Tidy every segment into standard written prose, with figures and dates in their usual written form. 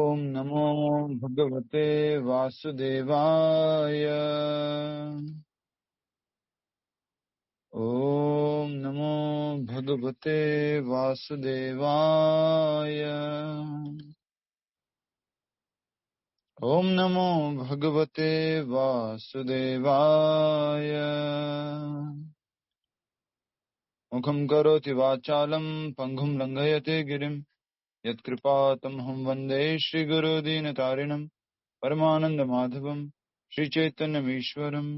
ॐ नमो भगवते वासुदेवाय। ॐ नमो भगवते वासुदेवाय। ॐ नमो भगवते वासुदेवाय। मुखं करोति वाचालं पङ्गुं लङ्घयते गिरिं यत्कृपातमहं वन्दे श्रीगुरुदीनतारिणं परमानन्दमाधवं श्रीचैतन्यमीश्वरम्।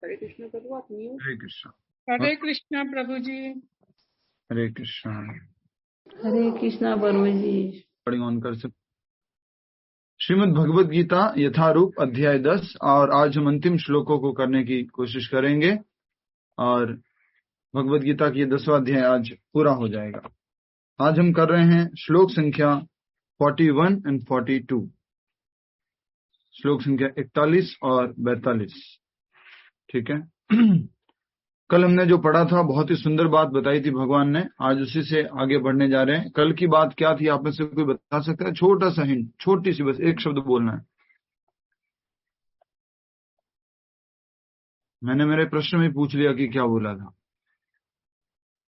हरे कृष्ण प्रभु, आप म्यूट। हरे कृष्ण। हरे कृष्णा प्रभु जी। हरे कृष्ण। हरे कृष्णा प्रभु जी। ऑन कर सकते। श्रीमद् भगवद गीता यथारूप अध्याय 10 और आज हम अंतिम श्लोकों को करने की कोशिश करेंगे और भगवद गीता की 10वां अध्याय आज पूरा हो जाएगा। आज हम कर रहे हैं श्लोक संख्या 41 एंड 42, श्लोक संख्या 41 और 42। ठीक है। कल हमने जो पढ़ा था बहुत ही सुंदर बात बताई थी भगवान ने, आज उसी से आगे बढ़ने जा रहे हैं। कल की बात क्या थी आप में से कोई बता सकता है? छोटा सा हिंट, छोटी सी, बस एक शब्द बोलना है। मैंने मेरे प्रश्न में पूछ लिया कि क्या बोला था।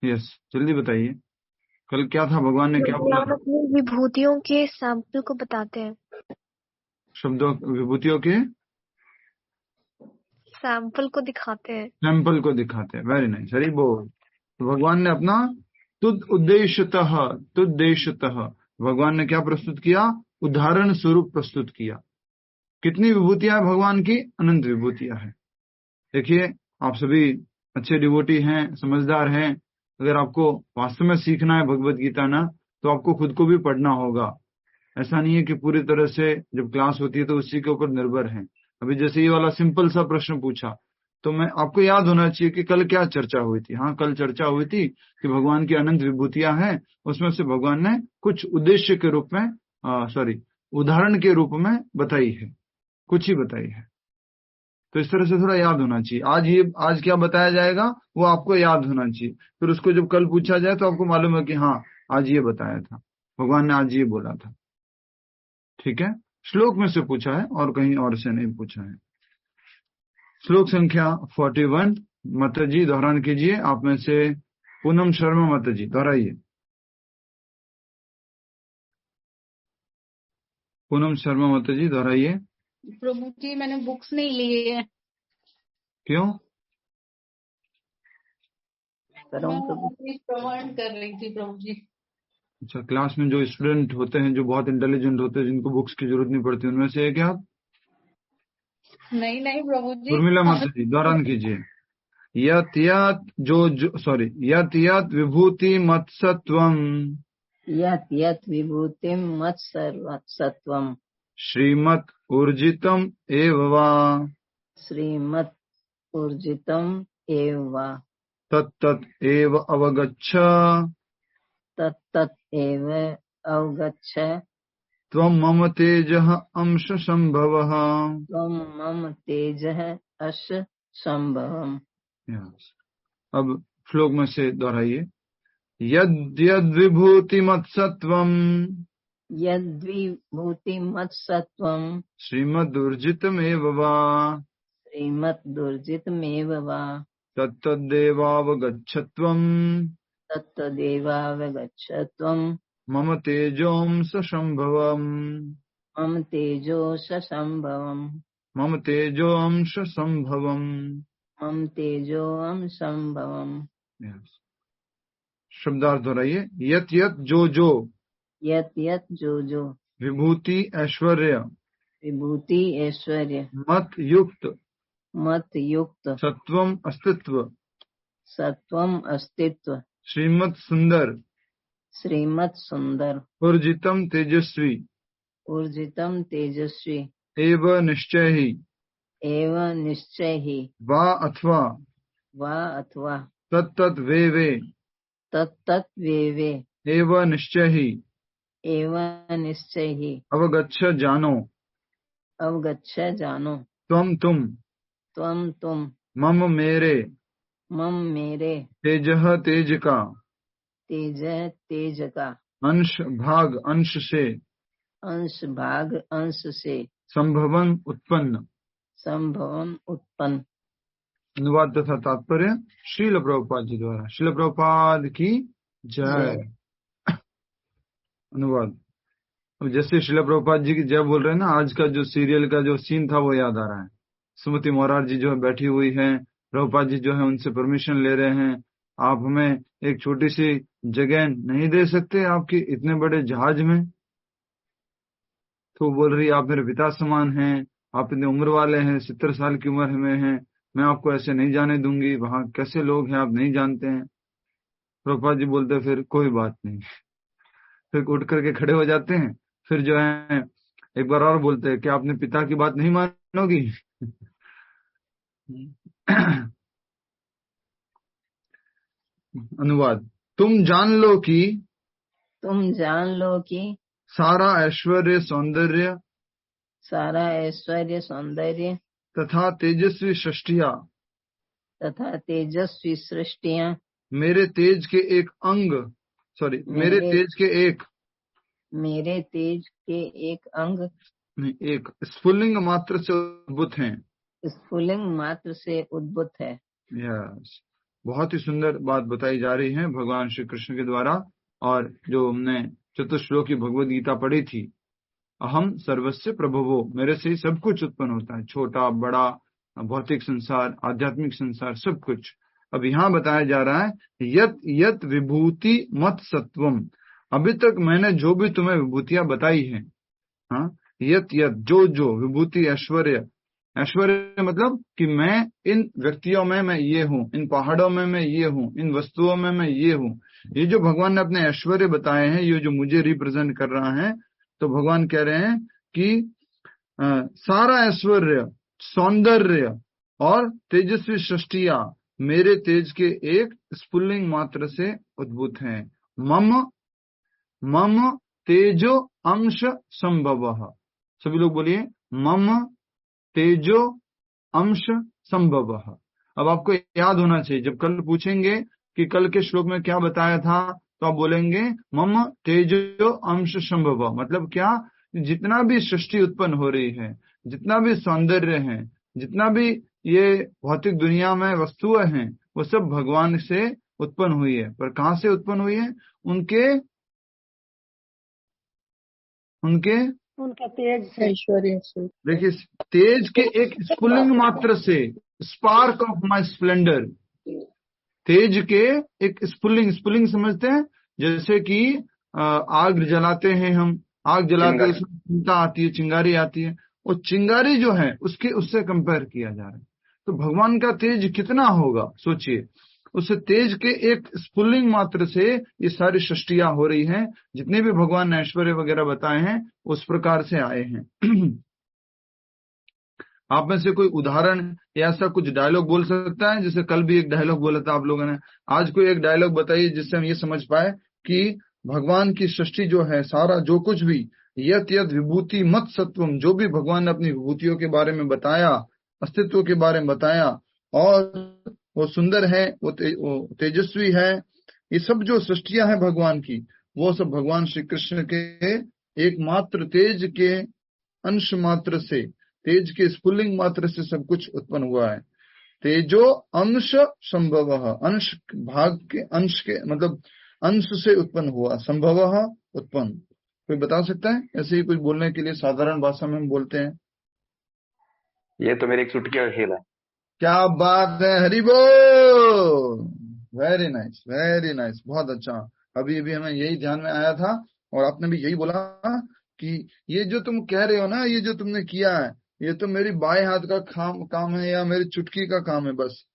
यस, जल्दी बताइए। कल क्या था, भगवान ने क्या बोला था? अपनी विभूतियों के सैंपल को बताते हैं। शब्दों, विभूतियों के सैंपल को दिखाते हैं। सैंपल को दिखाते हैं। वेरी नाइस, हरी बोल। तो भगवान ने अपना तुद्देश्यतः भगवान ने क्या प्रस्तुत किया? उदाहरण स्वरूप प्रस्तुत किया। कितनी विभूतियां भगवान की? अनंत विभूतियां हैं। देखिए, आप सभी अच्छे डिवोटी हैं, समझदार हैं। अगर आपको वास्तव में सीखना है भगवत गीता ना, तो आपको खुद को भी पढ़ना होगा। ऐसा नहीं है कि पूरी तरह से जब क्लास होती है तो उसी के ऊपर निर्भर है। अभी जैसे ये वाला सिंपल सा प्रश्न पूछा तो मैं आपको याद होना चाहिए कि कल क्या चर्चा हुई थी। हाँ, कल चर्चा हुई थी कि भगवान की अनंत विभूतियां हैं, उसमें से भगवान ने कुछ उद्देश्य के रूप में उदाहरण के रूप में बताई है, कुछ ही बताई है। तो इस तरह से थोड़ा याद होना चाहिए। आज क्या बताया जाएगा वो आपको याद होना चाहिए। फिर उसको जब कल पूछा जाए तो आपको मालूम है कि हाँ, आज ये बताया था, भगवान ने आज ये बोला था। ठीक है, श्लोक में से पूछा है और कहीं और से नहीं पूछा है। श्लोक संख्या 41, माता जी दोहरान कीजिए। आप में से पूनम शर्मा माता जी दोहराइए। पूनम शर्मा माता जी दोहराइए। प्रभु जी, मैंने बुक्स नहीं लिए हैं। क्यों? प्रमाण कर रही थी प्रभु जी। अच्छा, क्लास में जो स्टूडेंट होते हैं, जो बहुत इंटेलिजेंट होते हैं, जिनको बुक्स की जरूरत नहीं पड़ती, उनमें से एक आप? नहीं प्रभु जी। उर्मिला माता जी दोहरान कीजिए। यत विभूति मत्सत्वम, यत विभूतिम मत्सर्वसत्वम, श्रीमत् ऊर्जितम एव वा, श्रीमत् ऊर्जितम एव वा, तत्तत् एव अवगच्छ, तत्तत् एव अवगच्छ, त्वं मम तेजः अंश संभवः। त्वं मम तेजः अंश संभवम्। अब श्लोक में से दोहराइए। यद्यद् विभूति मत्सत्वम, यद्विभूति मत्सत्वम, श्रीमदूर्जितमेव वा, श्रीमद्दुर्जितमेव वा, तत्तदेवावगच्छत्वं, तत्तदेवावगच्छत्वम्, मम तेजोंस संभवम्, मम तेजोंश संभवम्, मम तेजोंश संभवम्। मम तेजोंश संभवम्। शब्दार्थ दोहराइए। यत यत जो जो, यत यत जो जो, विभूति ऐश्वर्य, विभूति ऐश्वर्य, मत युक्त, मत युक्त, सत्वम अस्तित्व, सत्वम अस्तित्व, श्रीमत सुंदर, श्रीमत सुंदर, ऊर्जितम तेजस्वी, ऊर्जितम तेजस्वी, एव निश्चय ही, एवं निश्चय ही, वा अथवा, तत्तत् वे वे, तत्तत् वे वे, एव निश्चय ही, एवं निश्चय ही अवगच्छ जानो, अवगच्छ जानो, त्वम तुम, तुम मम मेरे, मम मेरे, तेजः तेज का, तेज तेज का, अंश भाग अंश से, अंश भाग अंश से, संभवन उत्पन्न। संभवन उत्पन्न। अनुवाद तथा तात्पर्य श्रील प्रभुपाद जी द्वारा। श्रील प्रभुपाद की जय। अनुवाद। अब जैसे श्रील प्रभुपाद जी की जय बोल रहे हैं ना, आज का जो सीरियल का जो सीन था वो याद आ रहा है। सुमति मोरार जी जो है बैठी हुई है, प्रभुपाद जी जो है उनसे परमिशन ले रहे हैं, आप हमें एक छोटी सी जगह नहीं दे सकते आपके इतने बड़े जहाज में? तो बोल रही आप मेरे पिता समान हैं, आप इतने उम्र वाले हैं, 70 साल की उम्र में हैं, मैं आपको ऐसे नहीं जाने दूंगी, वहां कैसे लोग हैं आप नहीं जानते हैं। प्रभुपाद जी बोलते फिर कोई बात नहीं, फिर उठ करके खड़े हो जाते हैं, फिर जो है एक बार और बोलते हैं कि आपने पिता की बात नहीं मानोगी। अनुवाद। तुम जान लो कि सारा ऐश्वर्य सौंदर्य सारा ऐश्वर्य सौंदर्य तथा तेजस्वी सृष्टियां तथा तेजस्वी सृष्टियां मेरे तेज के एक अंग, मेरे तेज के एक अंग एक स्फुल्लिंग मात्र से उद्भूत हैं। स्फुलिंग मात्र से उद्भूत है। यस, बहुत ही सुंदर बात बताई जा रही है भगवान श्री कृष्ण के द्वारा। और जो हमने चतुश्लोक की भगवद गीता पढ़ी थी, अहम सर्वस्य प्रभवो, मेरे से ही सब कुछ उत्पन्न होता है, छोटा बड़ा, भौतिक संसार, आध्यात्मिक संसार, सब कुछ। अब यहाँ बताया जा रहा है यत यत विभूति मत सत्वम, अभी तक मैंने जो भी तुम्हें विभूतियां बताई है, हाँ, यत यत जो विभूति, ऐश्वर्य, ऐश्वर्य मतलब कि मैं इन व्यक्तियों में मैं ये हूँ, इन पहाड़ों में मैं ये हूँ, इन वस्तुओं में मैं ये हूँ। ये जो भगवान ने अपने ऐश्वर्य बताए हैं, ये जो मुझे रिप्रेजेंट कर रहा है, तो भगवान कह रहे हैं कि सारा ऐश्वर्य, सौंदर्य और तेजस्वी सृष्टियां मेरे तेज के एक स्फुल्लिंग मात्र से उद्भूत हैं। मम तेजो अंश संभव। सभी लोग बोलिए, मम तेजो अंश संभव। अब आपको याद होना चाहिए, जब कल पूछेंगे कि कल के श्लोक में क्या बताया था, तो आप बोलेंगे मम तेजो अंश संभव। मतलब क्या? जितना भी सृष्टि उत्पन्न हो रही है, जितना भी सौंदर्य है, जितना भी ये भौतिक दुनिया में वस्तुएं हैं, वो सब भगवान से उत्पन्न हुई है। पर कहां से उत्पन्न हुई है? उनका तेज से, ऐश्वर्य से। देखिए, तेज के एक स्फुल्लिंग मात्र से, स्पार्क ऑफ माय स्प्लेंडर, तेज के एक स्फुल्लिंग समझते हैं? जैसे कि आग जलाते हैं हम, आग जलाते उसमें चिंता आती है, चिंगारी आती है, वो चिंगारी जो है उससे कंपेयर किया जा रहा है। तो भगवान का तेज कितना होगा सोचिए, उस तेज के एक स्फुल्लिंग मात्र से ये सारी सृष्टियां हो रही हैं। जितने भी भगवान ने ऐश्वर्य वगैरह बताए हैं उस प्रकार से आए हैं। आप में से कोई उदाहरण या ऐसा कुछ डायलॉग बोल सकता है? जैसे कल भी एक डायलॉग बोला था आप लोगों ने, आज कोई एक डायलॉग बताइए जिससे हम ये समझ पाए कि भगवान की सृष्टि जो है, सारा जो कुछ भी, यत यत विभूति मत सत्वम, जो भी भगवान ने अपनी विभूतियों के बारे में बताया, अस्तित्व के बारे में बताया, और वो सुंदर है, वो तेजस्वी है, ये सब जो सृष्टियां हैं भगवान की, वो सब भगवान श्री कृष्ण के एकमात्र तेज के अंश मात्र से, तेज के स्फुल्लिंग मात्र से सब कुछ उत्पन्न हुआ है। तेजो अंश संभव, अंश भाग के, अंश के मतलब अंश से उत्पन्न हुआ, संभव उत्पन्न। कोई बता सकता है? ऐसे ही कुछ बोलने के लिए साधारण भाषा में हम बोलते हैं। ये तो मेरी एक चुटकी का खेल है। क्या बात है, हरि बोल, वेरी नाइस वेरी नाइस, बहुत अच्छा। अभी अभी हमें यही ध्यान में आया था और आपने भी यही बोला कि ये जो तुम कह रहे हो ना, ये जो तुमने किया है, ये तो मेरी बाएं हाथ का काम है या मेरी चुटकी का काम है बस।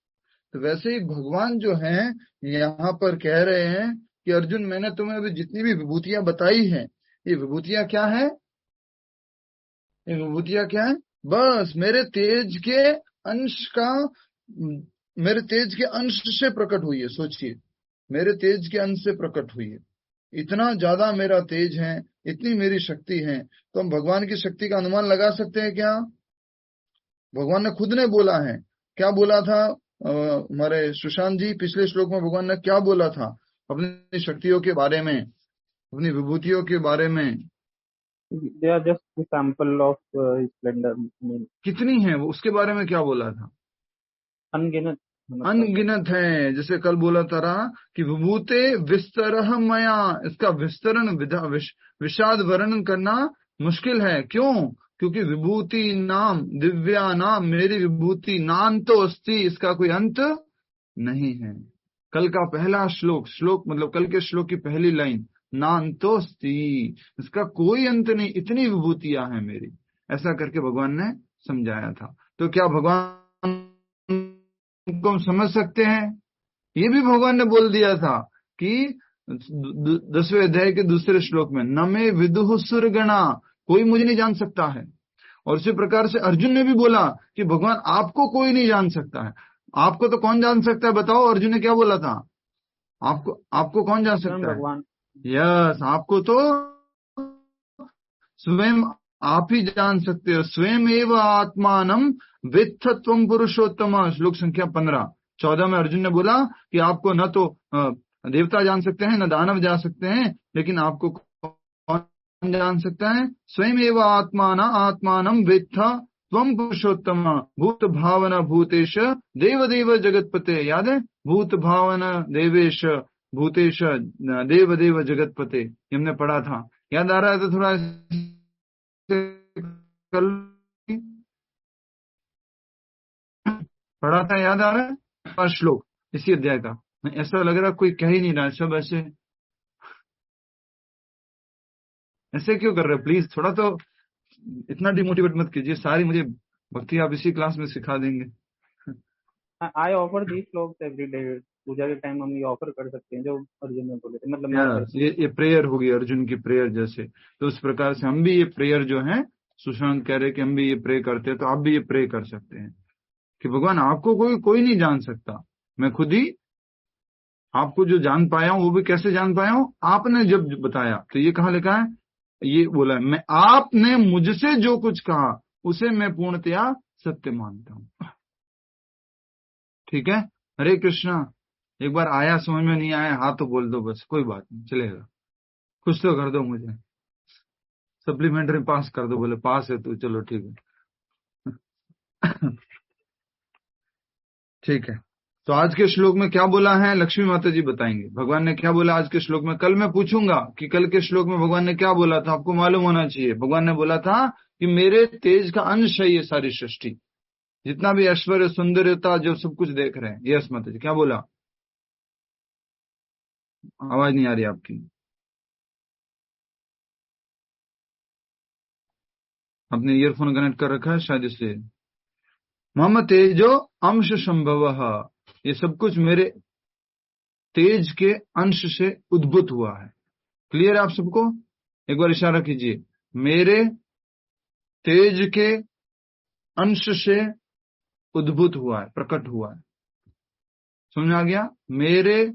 तो वैसे ही भगवान जो हैं यहाँ पर कह रहे हैं कि अर्जुन, मैंने तुम्हें अभी जितनी भी विभूतियां बताई हैं, ये विभूतियां क्या है? ये विभूतियां क्या है? बस मेरे तेज के अंश का, मेरे तेज के अंश से प्रकट हुई है। सोचिए, मेरे तेज के अंश से प्रकट हुई है। इतना ज्यादा मेरा तेज है, इतनी मेरी शक्ति है, तो हम भगवान की शक्ति का अनुमान लगा सकते हैं क्या? भगवान ने खुद ने बोला है। क्या बोला था हमारे सुशांत जी? पिछले श्लोक में भगवान ने क्या बोला था अपनी शक्तियों के बारे में, अपनी विभूतियों के बारे में? They are just the sample of his splendor. कितनी है वो, उसके बारे में क्या बोला था? अनगिनत, अनगिनत है। जैसे कल बोला था कि विभूते विस्तरह मया, इसका विस्तरण विषाद वर्णन करना मुश्किल है। क्यों? क्योंकि विभूति नाम दिव्या नाम, मेरी विभूति नाम तो अस्ति, इसका कोई अंत नहीं है। कल का पहला श्लोक मतलब कल के श्लोक की पहली लाइन, नान्तो अस्ति, इसका कोई अंत नहीं, इतनी विभूतियां हैं मेरी, ऐसा करके भगवान ने समझाया था। तो क्या भगवान को हम समझ सकते हैं? ये भी भगवान ने बोल दिया था कि 10वें अध्याय के दूसरे श्लोक में, न मे विदुः सुरगणा, कोई मुझे नहीं जान सकता है। और उसी प्रकार से अर्जुन ने भी बोला कि भगवान आपको कोई नहीं जान सकता है। आपको तो कौन जान सकता है बताओ? अर्जुन ने क्या बोला था? आपको कौन जान सकता है? भगवान। यस, आपको तो स्वयं आप ही जान सकते हो। स्वयं एव आत्मानम वित्थ त्वं पुरुषोत्तम, श्लोक संख्या 14 में अर्जुन ने बोला कि आपको न तो देवता जान सकते हैं, न दानव जान सकते हैं, लेकिन आपको कौन जान सकता है? स्वयं एव आत्मानम वित्थ त्वं पुरुषोत्तम भूत भावना भूतेश देव देव जगतपते। याद है? भूत भावना देवेश भूतेश देव देव जगतपते, हमने पढ़ा था। याद आ रहा है तो थोड़ा कल पढ़ा था, याद आ रहा है? 5 श्लोक इसी अध्याय का। ऐसा लग रहा कोई कह ही नहीं रहा, सब ऐसे क्यों कर रहे हो? प्लीज थोड़ा तो इतना डिमोटिवेट मत कीजिए। सारी मुझे भक्ति आप इसी क्लास में सिखा देंगे। I offer these sloks every day. पूजा के टाइम हम ये ऑफर कर सकते हैं जो अर्जुन ने बोले थे, मतलब ये प्रेयर होगी अर्जुन की प्रेयर जैसे। तो उस प्रकार से हम भी ये प्रेयर जो है, सुशांत कह रहे कि हम भी ये प्रे करते हैं, तो आप भी ये प्रे कर सकते हैं कि भगवान आपको कोई नहीं जान सकता। मैं खुद ही आपको जो जान पाया हूं, वो भी कैसे जान पाया हूं? आपने जब बताया। तो ये कहाँ लिखा है? ये बोला है, मैं आपने मुझसे जो कुछ कहा उसे मैं पूर्णतया सत्य मानता हूं। ठीक है, हरे कृष्णा। एक बार आया, समझ में नहीं आया हाँ तो बोल दो, बस कोई बात नहीं, चलेगा। कुछ तो कर दो, मुझे सप्लीमेंट्री पास कर दो। बोले पास है तो चलो ठीक है। ठीक है, तो आज के श्लोक में क्या बोला है लक्ष्मी माता जी बताएंगे। भगवान ने क्या बोला आज के श्लोक में? कल मैं पूछूंगा कि कल के श्लोक में भगवान ने क्या बोला था, आपको मालूम होना चाहिए। भगवान ने बोला था कि मेरे तेज का अंश है ये सारी सृष्टि, जितना भी ऐश्वर्य सुंदरता जो सब कुछ देख रहे हैं। यस माता जी, क्या बोला? आवाज नहीं आ रही आपकी। आपने ईयरफोन कनेक्ट कर रखा है शायद, इसलिए। मम तेजो अंश संभव, ये सब कुछ मेरे तेज के अंश से उद्भूत हुआ है। क्लियर है आप सबको? एक बार इशारा कीजिए, मेरे तेज के अंश से उद्भूत हुआ है, प्रकट हुआ है। समझ आ गया? मेरे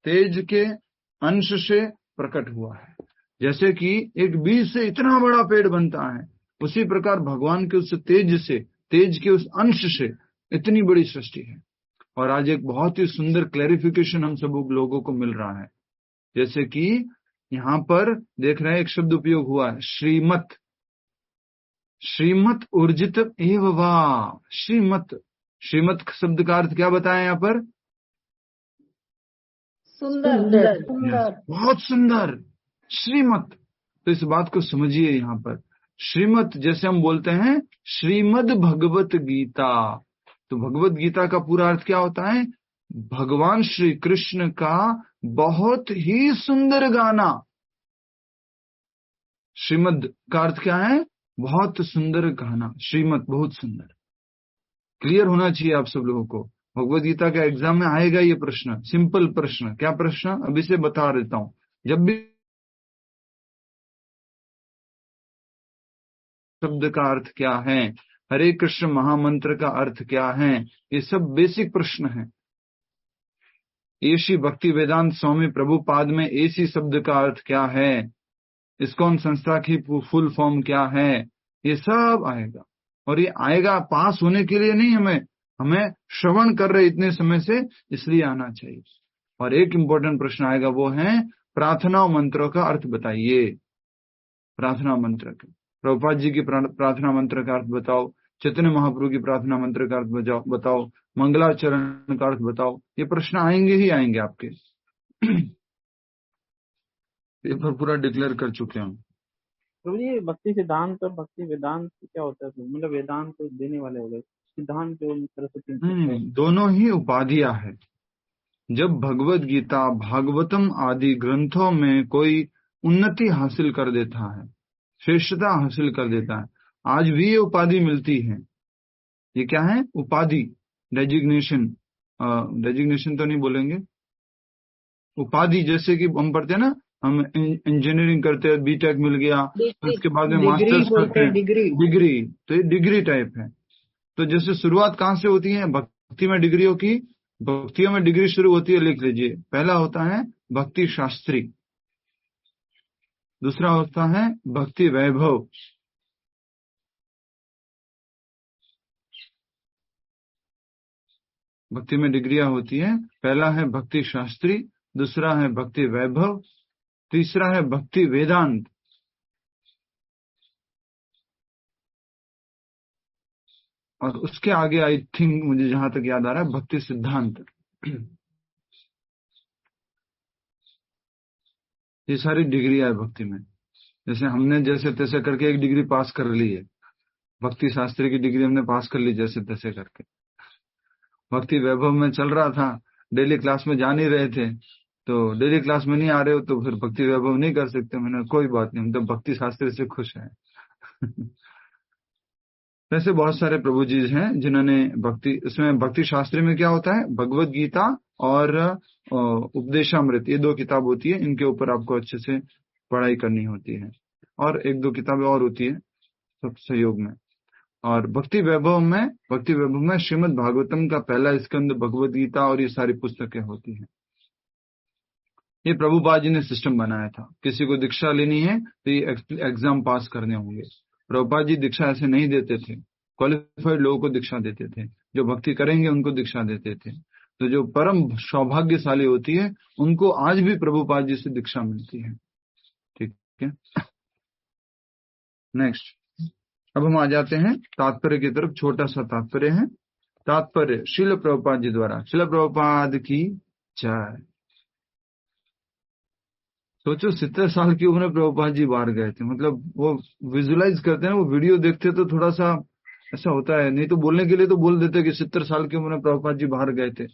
तेज के अंश से प्रकट हुआ है। जैसे कि एक बीज से इतना बड़ा पेड़ बनता है, उसी प्रकार भगवान के उस तेज से, तेज के उस अंश से इतनी बड़ी सृष्टि है। और आज एक बहुत ही सुंदर क्लैरिफिकेशन हम सब लोगों को मिल रहा है। जैसे कि यहां पर देख रहे हैं एक शब्द उपयोग हुआ है, श्रीमत। श्रीमत ऊर्जित एव वा। श्रीमत, श्रीमत शब्द का अर्थ क्या बताया यहाँ पर? सुंदर। बहुत सुंदर, श्रीमत। तो इस बात को समझिए, यहाँ पर श्रीमत जैसे हम बोलते हैं श्रीमद् भगवत गीता, तो भगवत गीता का पूरा अर्थ क्या होता है? भगवान श्री कृष्ण का बहुत ही सुंदर गाना। श्रीमद् का अर्थ क्या है? बहुत सुंदर गाना। श्रीमत बहुत सुंदर। क्लियर होना चाहिए आप सब लोगों को। भगवत गीता का एग्जाम में आएगा ये प्रश्न, सिंपल प्रश्न। क्या प्रश्न? अभी से बता देता हूं। जब भी शब्द का अर्थ क्या है, हरे कृष्ण महामंत्र का अर्थ क्या है, ये सब बेसिक प्रश्न है। एसी भक्ति वेदांत स्वामी प्रभुपाद में एसी शब्द का अर्थ क्या है, इस्कॉन संस्था की फुल फॉर्म क्या है, ये सब आएगा। और ये आएगा पास होने के लिए नहीं, हमें श्रवण कर रहे इतने समय से, इसलिए आना चाहिए। और एक इंपॉर्टेंट प्रश्न आएगा, वो है प्रार्थना मंत्रों का अर्थ बताइए। प्रार्थना मंत्र का, प्रभुपाद जी की प्रार्थना मंत्र का अर्थ बताओ, चैतन्य महाप्रभु की प्रार्थना मंत्र का अर्थ बताओ, मंगलाचरण का अर्थ बताओ। ये प्रश्न आएंगे ही आएंगे आपके। पेपर पूरा डिक्लेयर कर चुके हैं। प्रभु जी, भक्ति सिद्धांत और भक्ति वेदांत क्या होता है? मतलब वेदांत तो देने वाले हो गए, सिद्धांत जो सरस्वती नहीं, दोनों ही उपाधियां है। जब भगवत गीता भागवतम आदि ग्रंथों में कोई उन्नति हासिल कर देता है, श्रेष्ठता हासिल कर देता है, आज भी ये उपाधि मिलती है। ये क्या है? उपाधि, डेजिग्नेशन। डेजिग्नेशन तो नहीं बोलेंगे, उपाधि। जैसे कि हम पढ़ते हैं ना, हम इंजीनियरिंग करते हैं, बीटेक मिल गया, उसके बाद में मास्टर्स करते हैं, डिग्री। तो ये डिग्री टाइप है। तो जैसे शुरुआत कहाँ से होती है? भक्ति में डिग्रियों की, भक्तियों में डिग्री शुरू होती है, लिख लीजिए। पहला होता है भक्ति शास्त्री, दूसरा होता है भक्ति वैभव, भक्ति में डिग्रियां होती है। पहला है भक्ति शास्त्री, दूसरा है भक्ति वैभव, तीसरा है भक्ति वेदांत, और उसके आगे आई थिंक, मुझे जहां तक याद आ रहा है, भक्ति सिद्धांत। ये सारी डिग्री है भक्ति में। जैसे हमने जैसे तैसे करके एक डिग्री पास कर ली है, भक्ति शास्त्री की डिग्री हमने पास कर ली जैसे तैसे करके। भक्ति वैभव में चल रहा था, डेली क्लास में जा नहीं रहे थे, तो डेली क्लास में नहीं आ रहे हो तो फिर भक्ति वैभव नहीं कर सकते। मैंने कोई बात नहीं, हम तो भक्ति शास्त्री से खुश हैं। वैसे बहुत सारे प्रभु जी हैं जिन्होंने भक्ति, इसमें भक्ति शास्त्री में क्या होता है, भगवत गीता और उपदेशामृत, ये दो किताब होती है, इनके ऊपर आपको अच्छे से पढ़ाई करनी होती है, और एक दो किताबें और होती है सब सहयोग में। और भक्ति वैभव में श्रीमद् भागवतम का पहला स्कंद, भगवत गीता और ये सारी पुस्तकें होती हैं। ये प्रभुपाद जी ने सिस्टम बनाया था। किसी को दीक्षा लेनी है तो ये एग्जाम पास करने होंगे। प्रभुपाद जी दीक्षा ऐसे नहीं देते थे, क्वालिफाइड लोगों को दीक्षा देते थे, जो भक्ति करेंगे उनको दीक्षा देते थे। तो जो परम सौभाग्यशाली होती है उनको आज भी प्रभुपाद जी से दीक्षा मिलती है। ठीक है, नेक्स्ट। अब हम आ जाते हैं तात्पर्य की तरफ। छोटा सा तात्पर्य है। तात्पर्य श्रील प्रभुपाद जी द्वारा। श्रील प्रभुपाद की जय। सोचो 70 साल की उम्र में प्रभुपाद जी बाहर गए थे। मतलब वो विजुलाइज करते हैं, वो वीडियो देखते तो थोड़ा सा ऐसा होता है, नहीं तो बोलने के लिए तो बोल देते कि 70 साल की उम्र में प्रभुपाद जी बाहर गए थे।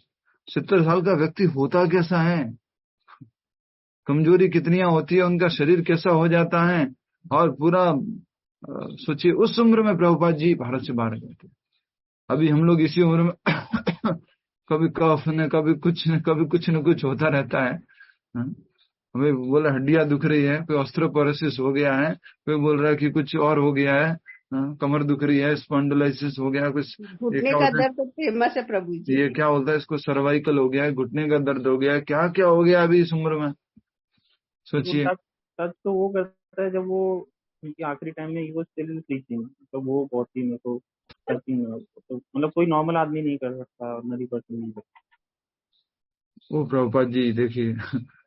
70 साल का व्यक्ति होता कैसा है, कमजोरी कितनियां होती है, उनका शरीर कैसा हो जाता है, और पूरा सोचिए उस उम्र में प्रभुपाद जी भारत से बाहर गए थे। अभी हम लोग इसी उम्र में कभी कफ न कभी कुछ न कुछ होता रहता है। हमें बोला हड्डियां दुख रही है, कोई ऑस्ट्रोपोरोसिस हो गया है, कोई बोल रहा है कि कुछ और हो गया है, कमर दुख रही है, स्पॉन्डिलाइसिस हो गया, कुछ घुटने का दर्द तो फेमस है प्रभु जी। ये क्या बोलता है इसको, सर्वाइकल हो गया है, घुटने का दर्द हो गया है, क्या क्या हो गया अभी इस उम्र में, सोचिए। सच तो वो करता है जब वो उनकी आखिरी टाइम में वो स्टिल टीचिंग, तो वो बहुत ही मेरे को टचिंग है। तो मतलब कोई नॉर्मल आदमी नहीं कर सकता, ऑर्डिनरी पर्सन नहीं कर सकता। वो प्रभुपाद जी देखिए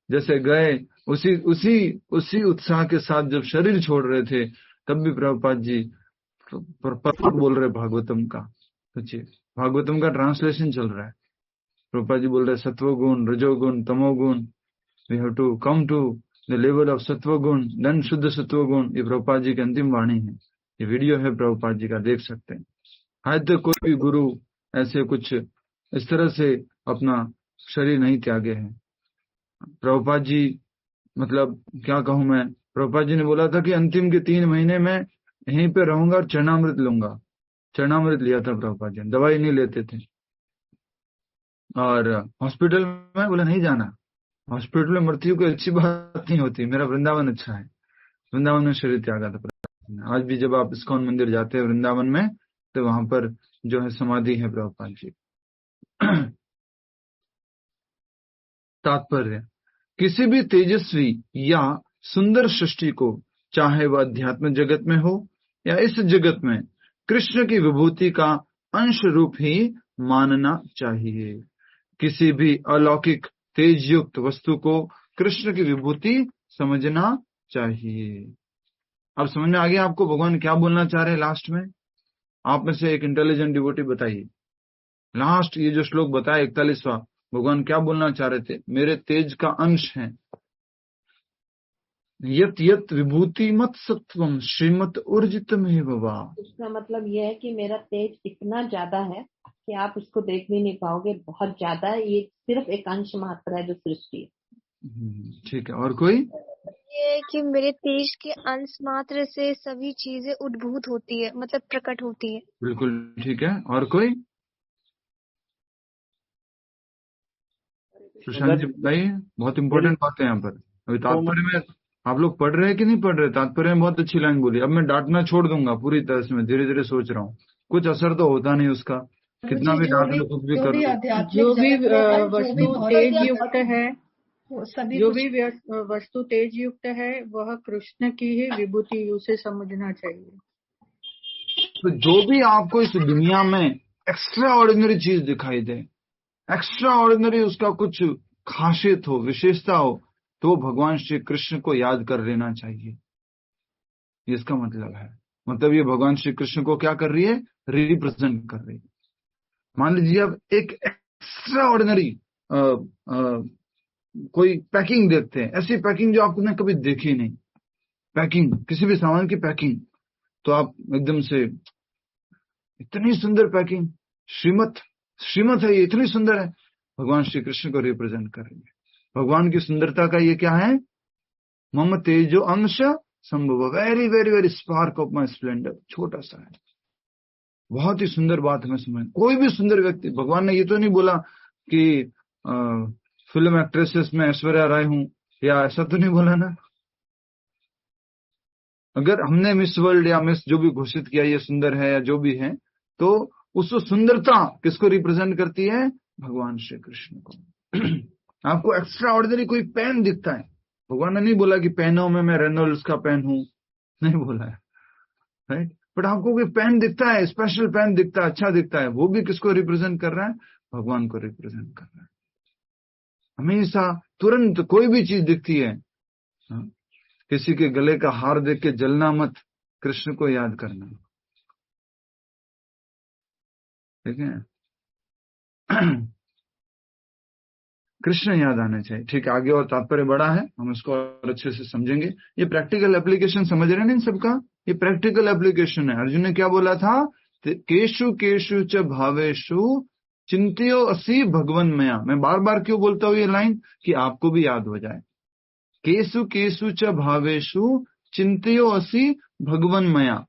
जैसे गए उसी उत्साह के साथ जब शरीर छोड़ रहे थे, तब भी प्रभुपाद जी पर बोल रहे भागवतम का। सोचिए, भागवतम का ट्रांसलेशन चल रहा है, प्रभुपाद जी बोल रहे सत्वगुण, रजोगुण, तमोगुण, we have to come to the level of सत्वगुण, देन शुद्ध सत्वगुण। ये प्रभुपाद जी की अंतिम वाणी है। ये वीडियो है प्रभुपाद जी का, देख सकते हैं। आज तक कोई भी गुरु ऐसे कुछ इस तरह से अपना शरीर नहीं त्यागे हैं। प्रभुपाद जी, मतलब क्या कहूं मैं, प्रभुपाद जी ने बोला था कि अंतिम के 3 महीने में यहीं पे रहूंगा और चरणामृत लूंगा। चरणामृत लिया था प्रभुपाद जी, दवाई नहीं लेते थे। और हॉस्पिटल में बोला नहीं जाना, हॉस्पिटल में मृत्यु कोई अच्छी बात नहीं होती, मेरा वृंदावन अच्छा है। वृंदावन में शरीर त्यागा था प्रभुपाद ने। आज भी जब आप इस्कॉन मंदिर जाते हैं वृंदावन में, तो वहां पर जो है समाधि है प्रभुपाद जी। तात्पर्य, किसी भी तेजस्वी या सुंदर सृष्टि को, चाहे वह अध्यात्म जगत में हो या इस जगत में, कृष्ण की विभूति का अंश रूप ही मानना चाहिए। किसी भी अलौकिक तेज युक्त वस्तु को कृष्ण की विभूति समझना चाहिए। अब समझ में आ गया आपको भगवान क्या बोलना चाह रहे हैं लास्ट में? आप में से एक इंटेलिजेंट डिवोटी बताइए, लास्ट ये जो श्लोक बताया 41वां, भगवान क्या बोलना चाह रहे थे? मेरे तेज का अंश है। यत यत विभूति मत सत्वम श्रीमत ऊर्जित में बाबा। इसका मतलब यह है कि मेरा तेज इतना ज्यादा है कि आप उसको देख भी नहीं पाओगे, बहुत ज्यादा है। ये सिर्फ एक अंश मात्र है जो सृष्टि है। ठीक है, और कोई? ये है कि मेरे तेज के अंश मात्र से सभी चीजें उद्भूत होती है, मतलब प्रकट होती है। बिल्कुल ठीक है, और कोई? सुशांत जी बताइए, बहुत इंपॉर्टेंट बात है यहाँ पर। अभी तात्पर्य में आप लोग पढ़ रहे हैं कि नहीं पढ़ रहे? तात्पर्य में बहुत अच्छी लाइन बोली। अब मैं डांटना छोड़ दूंगा पूरी तरह से, मैं धीरे धीरे सोच रहा हूँ, कुछ असर तो होता नहीं उसका, कितना भी डांट लो कुछ भी कर लो। जो भी वस्तु तेज युक्त है, जो भी वस्तु तेज युक्त है वह कृष्ण की ही विभूति, उसे समझना चाहिए। तो जो भी आपको इस दुनिया में एक्स्ट्रा ऑर्डिनरी चीज दिखाई दे, एक्स्ट्रा ऑर्डिनरी उसका कुछ खासियत हो, विशेषता हो, तो भगवान श्री कृष्ण को याद कर लेना चाहिए। इसका मतलब है, मतलब ये भगवान श्री कृष्ण को क्या कर रही है? रिप्रेजेंट कर रही है। मान लीजिए अब एक एक्स्ट्रा ऑर्डिनरी कोई पैकिंग देखते हैं, ऐसी पैकिंग जो आपने कभी देखी नहीं, पैकिंग किसी भी सामान की पैकिंग, तो आप एकदम से इतनी सुंदर पैकिंग, श्रीमत है ये, इतनी सुंदर है, भगवान श्री कृष्ण को रिप्रेजेंट कर रही है। भगवान की सुंदरता का ये क्या है? मम तेजो अंश संभव, very very very spark of my Splendor, छोटा सा है, बहुत ही सुंदर बात हमें समझ। कोई भी सुंदर व्यक्ति, भगवान ने ये तो नहीं बोला कि फिल्म एक्ट्रेसेस में ऐश्वर्या राय हूं, या ऐसा तो नहीं बोला ना। अगर हमने मिस वर्ल्ड या मिस जो भी घोषित किया ये सुंदर है या जो भी है, तो उस सुंदरता किसको रिप्रेजेंट करती है? भगवान श्री कृष्ण को। आपको एक्स्ट्रा ऑर्डिनरी कोई पेन दिखता है, भगवान ने नहीं बोला कि पेनों में मैं रेनोल्ड्स का पेन हूं, नहीं बोला है, राइट? बट आपको कोई पेन दिखता है, स्पेशल पेन दिखता है, अच्छा दिखता है, वो भी किसको रिप्रेजेंट कर रहा है? भगवान को रिप्रेजेंट कर रहा है। हमेशा तुरंत कोई भी चीज दिखती है, किसी के गले का हार देख के जलना मत, कृष्ण को याद करना, ठीक है? कृष्ण याद आना चाहिए। ठीक है, आगे और तात्पर्य बड़ा है, हम इसको और अच्छे से समझेंगे। ये प्रैक्टिकल एप्लीकेशन समझ रहे हैं इन सबका? ये प्रैक्टिकल एप्लीकेशन है। अर्जुन ने क्या बोला था? केशु केशु च भावेशु चिंत्यो असि भगवन मया। मैं बार बार क्यों बोलता हूँ ये लाइन, कि आपको भी याद हो जाए। केशु केशु च भावेशु चिंत्यो असि भगवन मया,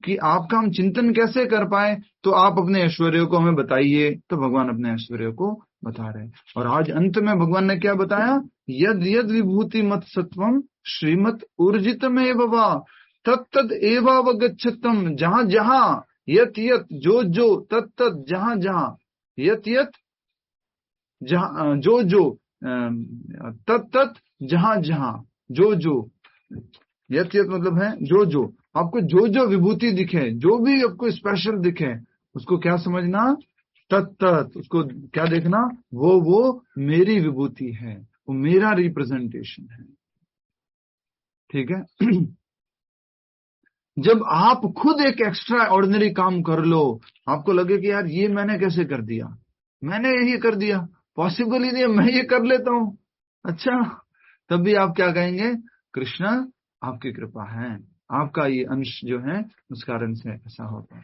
कि आपका हम चिंतन कैसे कर पाए? तो आप अपने ऐश्वर्य को हमें बताइए। तो भगवान अपने ऐश्वर्य को बता रहे हैं। और आज अंत में भगवान ने क्या बताया? यद यद विभूति मत सत्वम श्रीमत ऊर्जितम एवं तत्तद एवावगच्छतम। जहां जहां यत यत, जो जो, तत्तद जहां जहां, यत यत जहां, जो जो, तत्तत जहां जहां, जो जो, यत यत मतलब है जो जो। आपको जो जो विभूति दिखे, जो भी आपको स्पेशल दिखे, उसको क्या समझना? तत्त, उसको क्या देखना? वो मेरी विभूति है, वो मेरा रिप्रेजेंटेशन है, ठीक है? जब आप खुद एक एक्स्ट्रा ऑर्डिनरी काम कर लो, आपको लगे कि यार ये मैंने कैसे कर दिया, मैंने यही कर दिया, पॉसिबल ही नहीं, मैं ये कर लेता हूं, अच्छा, तब भी आप क्या कहेंगे? कृष्ण आपकी कृपा है, आपका ये अंश जो है उस कारण से ऐसा होता है।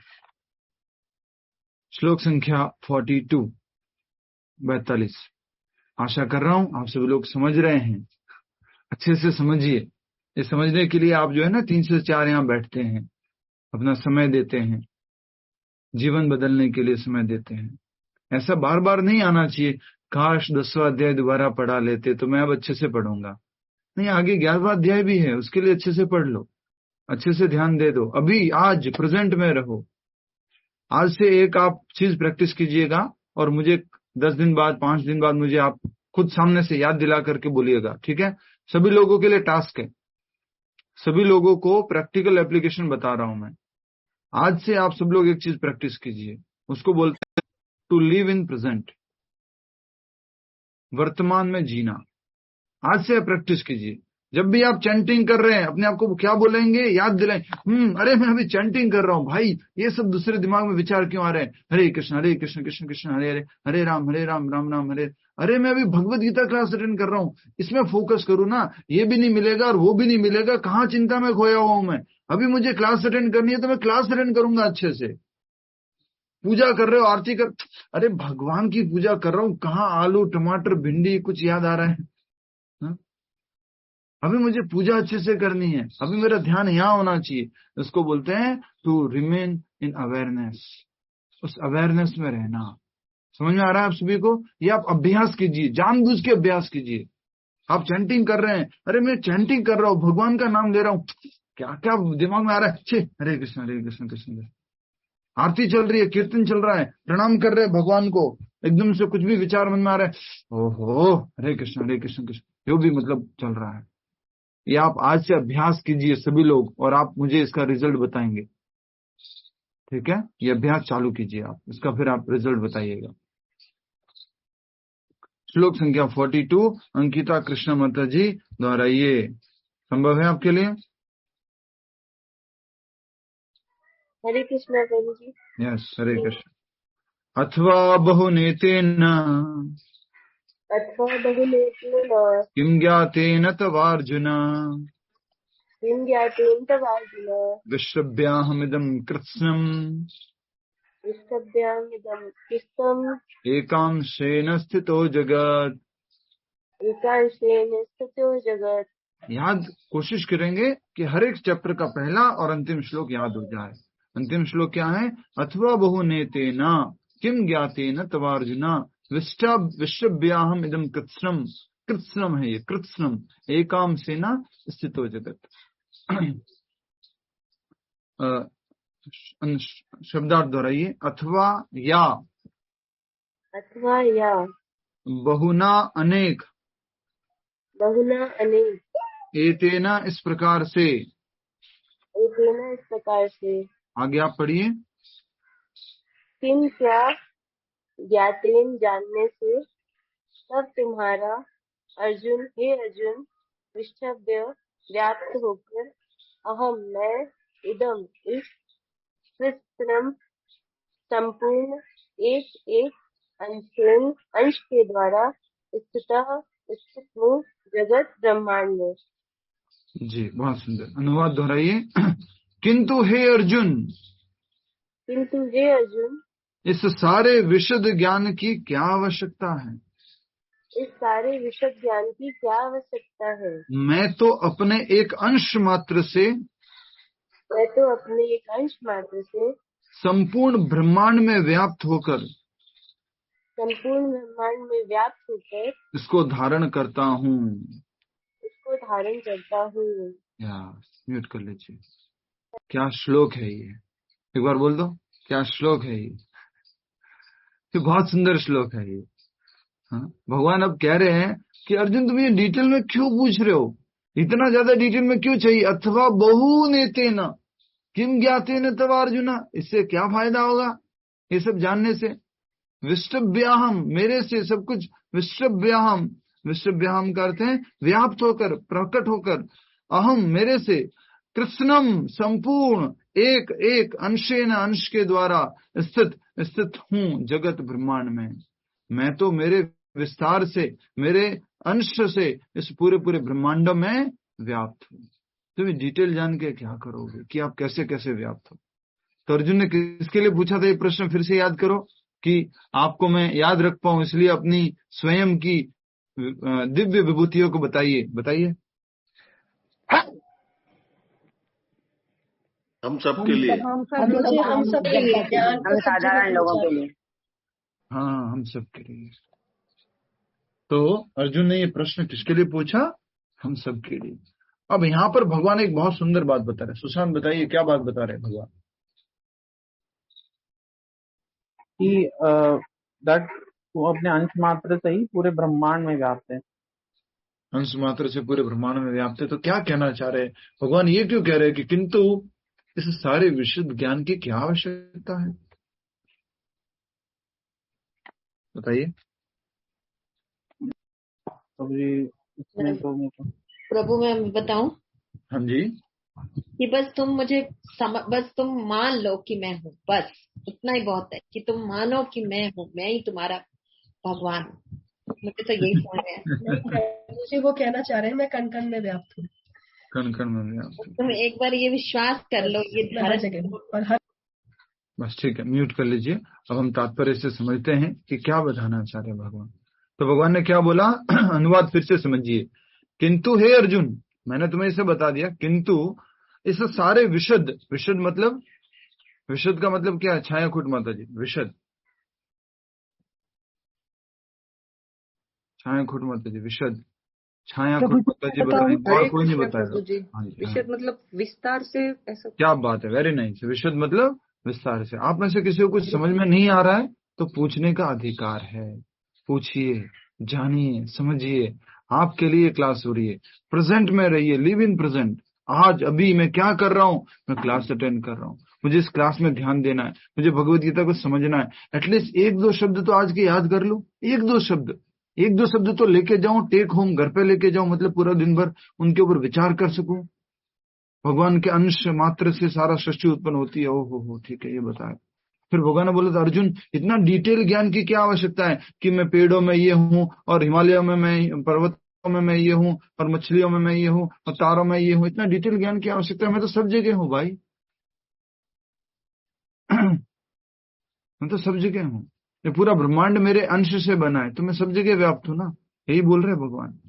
श्लोक संख्या 42 आशा कर रहा हूं आप सभी लोग समझ रहे हैं। अच्छे से समझिए। ये समझने के लिए आप जो है ना 3 से 4 यहाँ बैठते हैं, अपना समय देते हैं, जीवन बदलने के लिए समय देते हैं। ऐसा बार बार नहीं आना चाहिए, काश 10वां अध्याय दोबारा पढ़ा लेते तो मैं अब अच्छे से पढ़ूंगा। नहीं, आगे 11वां अध्याय भी है, उसके लिए अच्छे से पढ़ लो, अच्छे से ध्यान दे दो। अभी आज प्रेजेंट में रहो। आज से एक आप चीज प्रैक्टिस कीजिएगा और मुझे 10 दिन बाद, 5 दिन बाद मुझे आप खुद सामने से याद दिला करके बोलिएगा, ठीक है। सभी लोगों के लिए टास्क है, सभी लोगों को प्रैक्टिकल एप्लीकेशन बता रहा हूं मैं। आज से आप सब लोग एक चीज प्रैक्टिस कीजिए, उसको बोलते हैं टू लिव इन प्रेजेंट, वर्तमान में जीना। आज से आप प्रैक्टिस कीजिए। जब भी आप चैंटिंग कर रहे हैं अपने आप को क्या बोलेंगे, याद दिलाएं, अरे मैं अभी चैंटिंग कर रहा हूं भाई, ये सब दूसरे दिमाग में विचार क्यों आ रहे हैं, हरे कृष्ण कृष्ण कृष्ण हरे हरे, हरे राम राम राम हरे। अरे मैं अभी भगवत गीता क्लास अटेंड कर रहा हूं, इसमें फोकस करूँ ना, ये भी नहीं मिलेगा और वो भी नहीं मिलेगा, कहाँ चिंता में खोया हुआ हूं मैं। अभी मुझे क्लास अटेंड करनी है तो मैं क्लास अटेंड करूंगा अच्छे से। पूजा कर रहे हो, आरती कर, अरे भगवान की पूजा कर रहा हूं, कहाँ आलू टमाटर भिंडी कुछ याद आ रहा है? हा? अभी मुझे पूजा अच्छे से करनी है, अभी मेरा ध्यान यहाँ होना चाहिए। इसको बोलते हैं टू रिमेन इन अवेयरनेस, उस अवेयरनेस में रहना। समझ में आ रहा है आप सभी को? ये आप अभ्यास कीजिए, जानबूझ के अभ्यास कीजिए। आप चैंटिंग कर रहे हैं, अरे मैं चैंटिंग कर रहा हूँ, भगवान का नाम ले रहा हूँ, क्या क्या दिमाग में आ रहा है, छे हरे कृष्ण कृष्ण कृष्ण। आरती चल रही है, कीर्तन चल रहा है, प्रणाम कर रहे हैं भगवान को, एकदम से कुछ भी विचार मन में आ रहा है, ओहो हरे कृष्ण कृष्ण, जो भी मतलब चल रहा है। ये आप आज से अभ्यास कीजिए सभी लोग, और आप मुझे इसका रिजल्ट बताएंगे, ठीक है। ये अभ्यास चालू कीजिए आप, इसका फिर आप रिजल्ट बताइएगा। श्लोक संख्या 42 अंकिता कृष्ण माता जी द्वारा, ये संभव है आपके लिए? हरे कृष्णा प्रभु जी। यस, हरे कृष्ण। अथवा बहुनेतेन किं ज्ञातेन तवार्जुन विश्रव्याहमिदं कृत्स्नम् एकांशेन स्थितो जगत्। याद कोशिश करेंगे कि हर एक चैप्टर का पहला और अंतिम श्लोक याद हो जाए। अंतिम श्लोक क्या है? अथवा बहुनेतेन किं ज्ञातेन तवार्जुन विश्रव्याहम इदं कृत्स्नम्, कृत्स्नम है ये, कृत्स्नम एकांशेन स्थितो जगत्। शब्दार्थ दोहराइए, अथवा या बहुना अनेक एतेना इस प्रकार से आगे आप पढ़िए। किम क्या ज्ञातेन जानने से तब तुम्हारा अर्जुन, हे अर्जुन, विष्टभ्य व्याप्त होकर अहम मैं इदम इस कृत्स्नम संपूर्ण एक एक अंश के द्वारा स्थित हूँ जगत ब्रह्मांड में। जी बहुत सुंदर। अनुवाद दोहराइए। किंतु हे अर्जुन, इस सारे विशद ज्ञान की क्या आवश्यकता है? इस सारे विशद ज्ञान की क्या आवश्यकता है? मैं तो अपने एक अंश मात्र से संपूर्ण ब्रह्मांड में व्याप्त होकर इसको धारण करता हूँ। म्यूट कर लीजिए। क्या श्लोक है ये, एक बार बोल दो, क्या श्लोक है ये? बहुत सुंदर श्लोक है ये। हाँ? भगवान अब कह रहे हैं कि अर्जुन तुम ये डिटेल में क्यों पूछ रहे हो, इतना ज्यादा डिटेल में क्यों चाहिए? अथवा बहुनेतेन किम ज्ञातेन तव अर्जुन, इससे क्या फायदा होगा ये सब जानने से? विष्टभ्याहम, मेरे से सब कुछ, विष्टभ्याहम, विष्टभ्याहम का अर्थ है व्याप्त होकर, प्रकट होकर, अहम मेरे से, कृष्णम संपूर्ण एक एक अंशेन अंश के द्वारा स्थित हूँ जगत ब्रह्मांड में। मैं तो मेरे विस्तार से, मेरे अंश से इस पूरे ब्रह्मांड में व्याप्त हूँ। तुम डिटेल जान के क्या करोगे कि आप कैसे कैसे व्याप्त हो? तो अर्जुन ने किसके लिए पूछा था ये प्रश्न? फिर से याद करो कि आपको मैं याद रख पाऊं, इसलिए अपनी स्वयं की दिव्य विभूतियों को बताइए। हम सबके लिए, हम साधारण लोगों के लिए। हाँ, हम सबके लिए। तो अर्जुन ने ये प्रश्न किसके लिए पूछा? हम सबके लिए। अब यहाँ पर भगवान एक बहुत सुंदर बात बता रहे हैं। सुशांत बताइए, क्या बात बता रहे हैं भगवान? that वो अपने अंश मात्र से ही पूरे ब्रह्मांड में व्याप्त है। अंश मात्र से पूरे ब्रह्मांड में व्याप्त है। तो क्या कहना चाह रहे हैं भगवान? ये क्यों कह रहे हैं कि किंतु इस सारे विशुद्ध ज्ञान की क्या आवश्यकता है? बताइए। प्रभु मैं बताऊं? हाँ जी। कि बस तुम मान लो कि मैं हूँ, बस इतना ही बहुत है कि तुम मानो कि मैं हूँ, मैं ही तुम्हारा भगवान हूँ। मुझे तो यही समझ में मुझे वो कहना चाह रहे हैं मैं कण कण में व्याप्त हूँ। कण कण में व्याप्त हूँ। तुम एक बार ये विश्वास कर लो, ये हर जगह और हर। बस ठीक है, म्यूट कर लीजिए। अब हम तात्पर्य से समझते हैं कि क्या बताना चाह रहे भगवान। तो भगवान ने क्या बोला? अनुवाद फिर से समझिए। किंतु हे अर्जुन, मैंने तुम्हें इसे बता दिया, किंतु इस सारे विशुद्ध, विशुद्ध मतलब, विशुद्ध का मतलब क्या है? छाया खुट माता जी, विशुद्ध छाया खुट माता जी, विशुद्ध छाया खुट माता जी बताएंगे और कोई नहीं बताएगा। विशुद्ध मतलब विस्तार से, ऐसा क्या बात है, वेरी नाइस। विशुद्ध मतलब विस्तार से। आप में से किसी को कुछ समझ में नहीं आ रहा है तो पूछने का अधिकार है, पूछिए, जानिए, समझिए। आपके लिए क्लास हो रही है, प्रेजेंट में रहिए, लिव इन प्रेजेंट। आज अभी मैं क्या कर रहा हूँ? मैं क्लास अटेंड कर रहा हूँ, मुझे इस क्लास में ध्यान देना है, मुझे भगवत गीता को समझना है। एटलीस्ट एक दो शब्द तो आज के याद कर लो, एक दो शब्द तो लेके जाऊं, टेक होम, घर पे लेके जाऊं, मतलब पूरा दिन भर उनके ऊपर विचार कर सकूं। भगवान के अंश मात्र से सारा सृष्टि उत्पन्न होती है। हो ठीक है, ये बताया। फिर भगवान ने बोला था, अर्जुन इतना डिटेल ज्ञान की क्या आवश्यकता है कि मैं पेड़ों में ये हूँ और हिमालयों में मैं, पर्वतों में मैं ये हूँ और मछलियों में मैं ये हूँ और तारों में ये हूँ। इतना डिटेल ज्ञान की आवश्यकता है? मैं तो सब जगह हूँ भाई। मैं तो सब जगह हूँ। ये पूरा ब्रह्मांड मेरे अंश से बना है, तो मैं सब जगह व्याप्त हूँ ना। यही बोल रहे भगवान।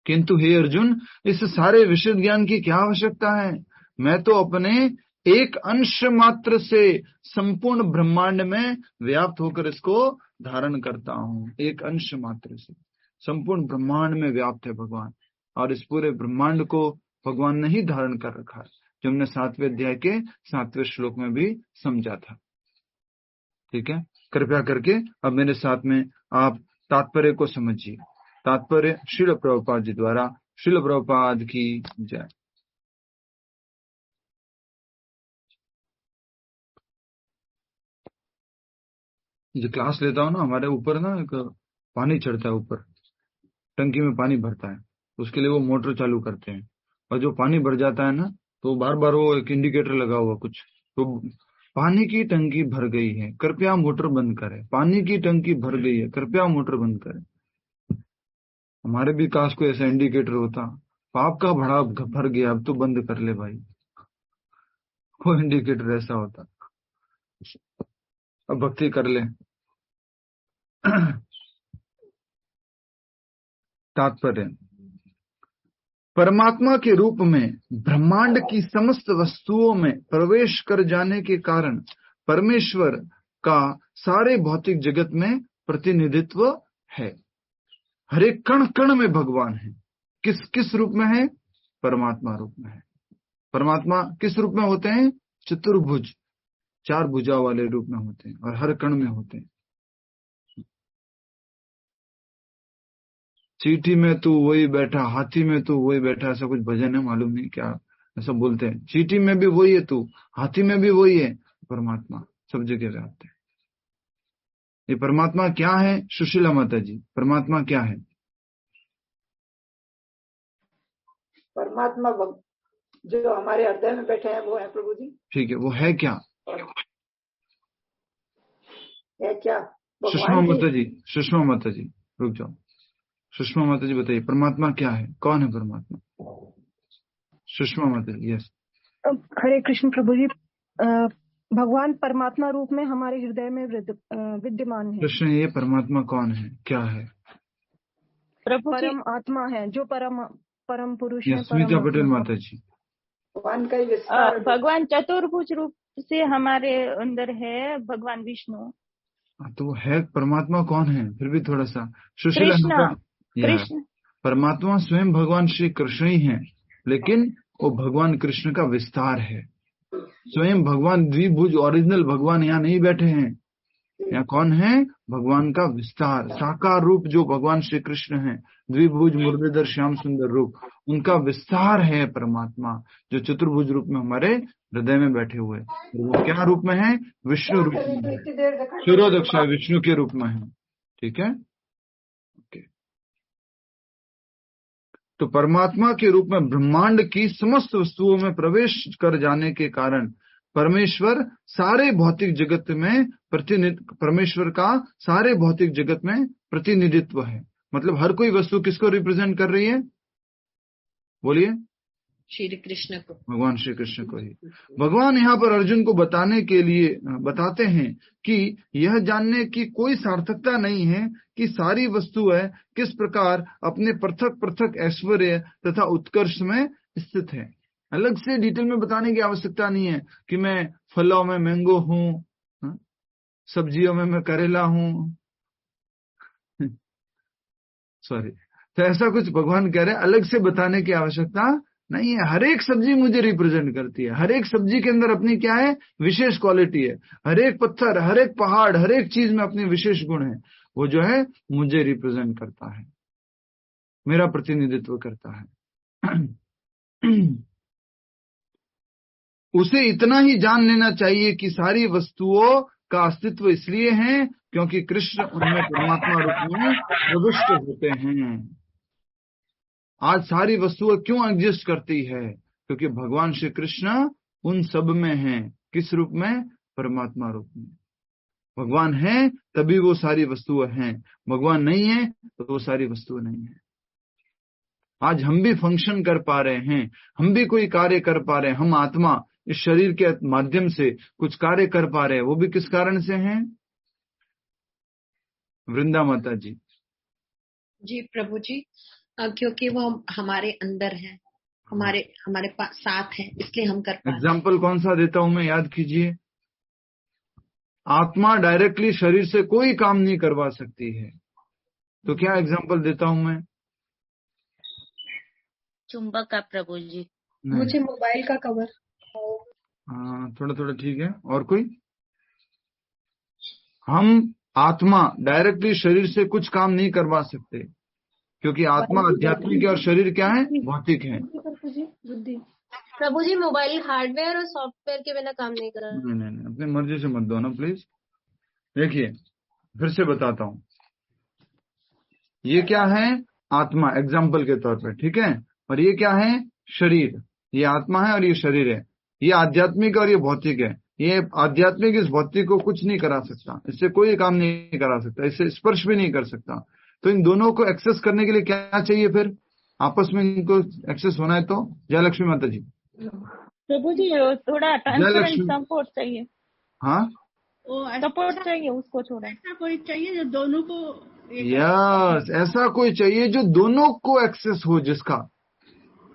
किंतु हे अर्जुन, इस सारे विशुद्ध ज्ञान की क्या आवश्यकता है? मैं तो अपने एक अंश मात्र से संपूर्ण ब्रह्मांड में व्याप्त होकर इसको धारण करता हूं। एक अंश मात्र से संपूर्ण ब्रह्मांड में व्याप्त है भगवान, और इस पूरे ब्रह्मांड को भगवान ने ही धारण कर रखा है, जो हमने 7वें अध्याय के 7वें श्लोक में भी समझा था। ठीक है, कृपया करके अब मेरे साथ में आप तात्पर्य को समझिए। तात्पर्य श्रील प्रभुपाद जी द्वारा। श्रील प्रभुपाद की जय। जो क्लास लेता हूँ ना, हमारे ऊपर ना एक पानी चढ़ता है, ऊपर टंकी में पानी भरता है, उसके लिए वो मोटर चालू करते हैं, और जो पानी भर जाता है ना, तो बार बार वो एक इंडिकेटर लगा हुआ कुछ, तो पानी की टंकी भर गई है, कृपया मोटर बंद करें। पानी की टंकी भर गई है, कृपया मोटर बंद करें। हमारे भी काश को ऐसा इंडिकेटर होता, पाप का भड़ा भर गया, अब तो बंद कर ले भाई। वो इंडिकेटर ऐसा होता, अब भक्ति कर ले। तात्पर्य, परमात्मा के रूप में ब्रह्मांड की समस्त वस्तुओं में प्रवेश कर जाने के कारण परमेश्वर का सारे भौतिक जगत में प्रतिनिधित्व है। हर एक कण कण में भगवान है। किस किस रूप में है? परमात्मा रूप में है। परमात्मा किस रूप में होते हैं? चतुर्भुज, 4 भुजा वाले रूप में होते हैं, और हर कण में होते हैं। चींटी में तू वही बैठा, हाथी में तू वही बैठा, ऐसा कुछ भजन है, मालूम नहीं क्या ऐसा बोलते हैं। चींटी में भी वही है तू, हाथी में भी वही है। परमात्मा सब जगह व्याप्त है। ये परमात्मा क्या है? सुशीला माता जी, परमात्मा क्या है? परमात्मा जो हमारे हृदय में बैठे हैं वो है प्रभु जी। ठीक है, वो है क्या? है क्या? सुषमा माता जी, सुषमा माता जी रुक जाओ। सुषमा माता जी बताइए, परमात्मा क्या है? कौन है परमात्मा? सुषमा माता जी। यस, हरे कृष्ण प्रभु जी। भगवान परमात्मा रूप में हमारे हृदय में विद्यमान है। कृष्ण, ये परमात्मा कौन है, क्या है? प्रभु परम आत्मा है, जो परम पुरुष है। स्मिता पटेल माता जी। भगवान का विस्तार। भगवान चतुर्भुज रूप से हमारे अंदर है, भगवान विष्णु। तो वो है परमात्मा कौन है? फिर भी थोड़ा सा सुशीला। कृष्ण, परमात्मा स्वयं भगवान श्री कृष्ण ही है, लेकिन वो भगवान कृष्ण का विस्तार है। स्वयं भगवान द्विभुज ओरिजिनल भगवान यहाँ नहीं बैठे हैं। यहाँ कौन है? भगवान का विस्तार, साकार रूप जो भगवान श्री कृष्ण है, द्विभुज मुरलीधर श्याम सुंदर रूप, उनका विस्तार है परमात्मा, जो चतुर्भुज रूप में हमारे हृदय में बैठे हुए। वो क्या रूप में है? विष्णु रूप में है, क्षीरोदक्षा विष्णु के रूप में है। ठीक है, ओके। तो परमात्मा के रूप में ब्रह्मांड की समस्त वस्तुओं में प्रवेश कर जाने के कारण परमेश्वर सारे भौतिक जगत में परमेश्वर का सारे भौतिक जगत में प्रतिनिधित्व है। मतलब हर कोई वस्तु किसको रिप्रेजेंट कर रही है? बोलिए। श्री कृष्ण को, भगवान श्री कृष्ण को ही। भगवान यहाँ पर अर्जुन को बताने के लिए बताते हैं कि यह जानने की कोई सार्थकता नहीं है कि सारी वस्तुएं किस प्रकार अपने पृथक पृथक ऐश्वर्य तथा उत्कर्ष में स्थित है। अलग से डिटेल में बताने की आवश्यकता नहीं है कि मैं फलों में मैंगो हूँ, सब्जियों में मैं करेला हूँ, सॉरी। तो ऐसा कुछ भगवान कह रहे हैं, अलग से बताने की आवश्यकता नहीं है। हर एक सब्जी मुझे रिप्रेजेंट करती है। हर एक सब्जी के अंदर अपनी क्या है? विशेष क्वालिटी है। हर एक पत्थर, हर एक पहाड़, हर एक चीज में अपनी विशेष गुण है। वो जो है मुझे रिप्रेजेंट करता है, मेरा प्रतिनिधित्व करता है। उसे इतना ही जान लेना चाहिए कि सारी वस्तुओं का अस्तित्व इसलिए है क्योंकि कृष्ण उनमें परमात्मा रूप में प्रविष्ट होते हैं। आज सारी वस्तुएं क्यों एग्जिस्ट करती है? क्योंकि भगवान श्री कृष्ण उन सब में हैं। किस रूप में? परमात्मा रूप में। भगवान है तभी वो सारी वस्तुएं हैं, भगवान नहीं है तो वो सारी वस्तुएं नहीं है। आज हम भी फंक्शन कर पा रहे हैं, हम भी कोई कार्य कर पा रहे हैं, हम आत्मा इस शरीर के माध्यम से कुछ कार्य कर पा रहे हैं, वो भी किस कारण से हैं? वृंदा माता जी। जी प्रभु जी, क्योंकि वो हमारे अंदर है, हमारे पास साथ है, इसलिए हम कर पाते हैं। एग्जाम्पल कौन सा देता हूं मैं, याद कीजिए। आत्मा डायरेक्टली शरीर से कोई काम नहीं करवा सकती है, तो क्या एग्जाम्पल देता हूं मैं? चुंबक का प्रभु जी। मुझे मोबाइल का कवर। हाँ, थोड़ा थोड़ा ठीक है। और कोई? हम आत्मा डायरेक्टली शरीर से कुछ काम नहीं करवा सकते, क्योंकि आत्मा आध्यात्मिक है और शरीर क्या है? भौतिक है। बुद्धि। प्रभु जी, मोबाइल हार्डवेयर और सॉफ्टवेयर के बिना काम नहीं कर रहा। नहीं, अपनी मर्जी से मत दो ना प्लीज। देखिए, फिर से बताता हूं। ये क्या है? आत्मा, एग्जाम्पल के तौर पर, ठीक है। और ये क्या है? शरीर। ये आत्मा है और ये शरीर है। ये आध्यात्मिक और ये भौतिक है। ये आध्यात्मिक इस भौतिक को कुछ नहीं करा सकता, इससे कोई काम नहीं करा सकता, इससे स्पर्श भी नहीं कर सकता। तो इन दोनों को एक्सेस करने के लिए क्या चाहिए? फिर आपस में इनको एक्सेस होना है तो जयलक्ष्मी माता जी। प्रभु जी, थोड़ा सपोर्ट चाहिए। हाँ, सपोर्ट चाहिए उसको, थोड़ा ऐसा कोई चाहिए जो दोनों को। यस, ऐसा कोई चाहिए जो दोनों को एक्सेस हो, जिसका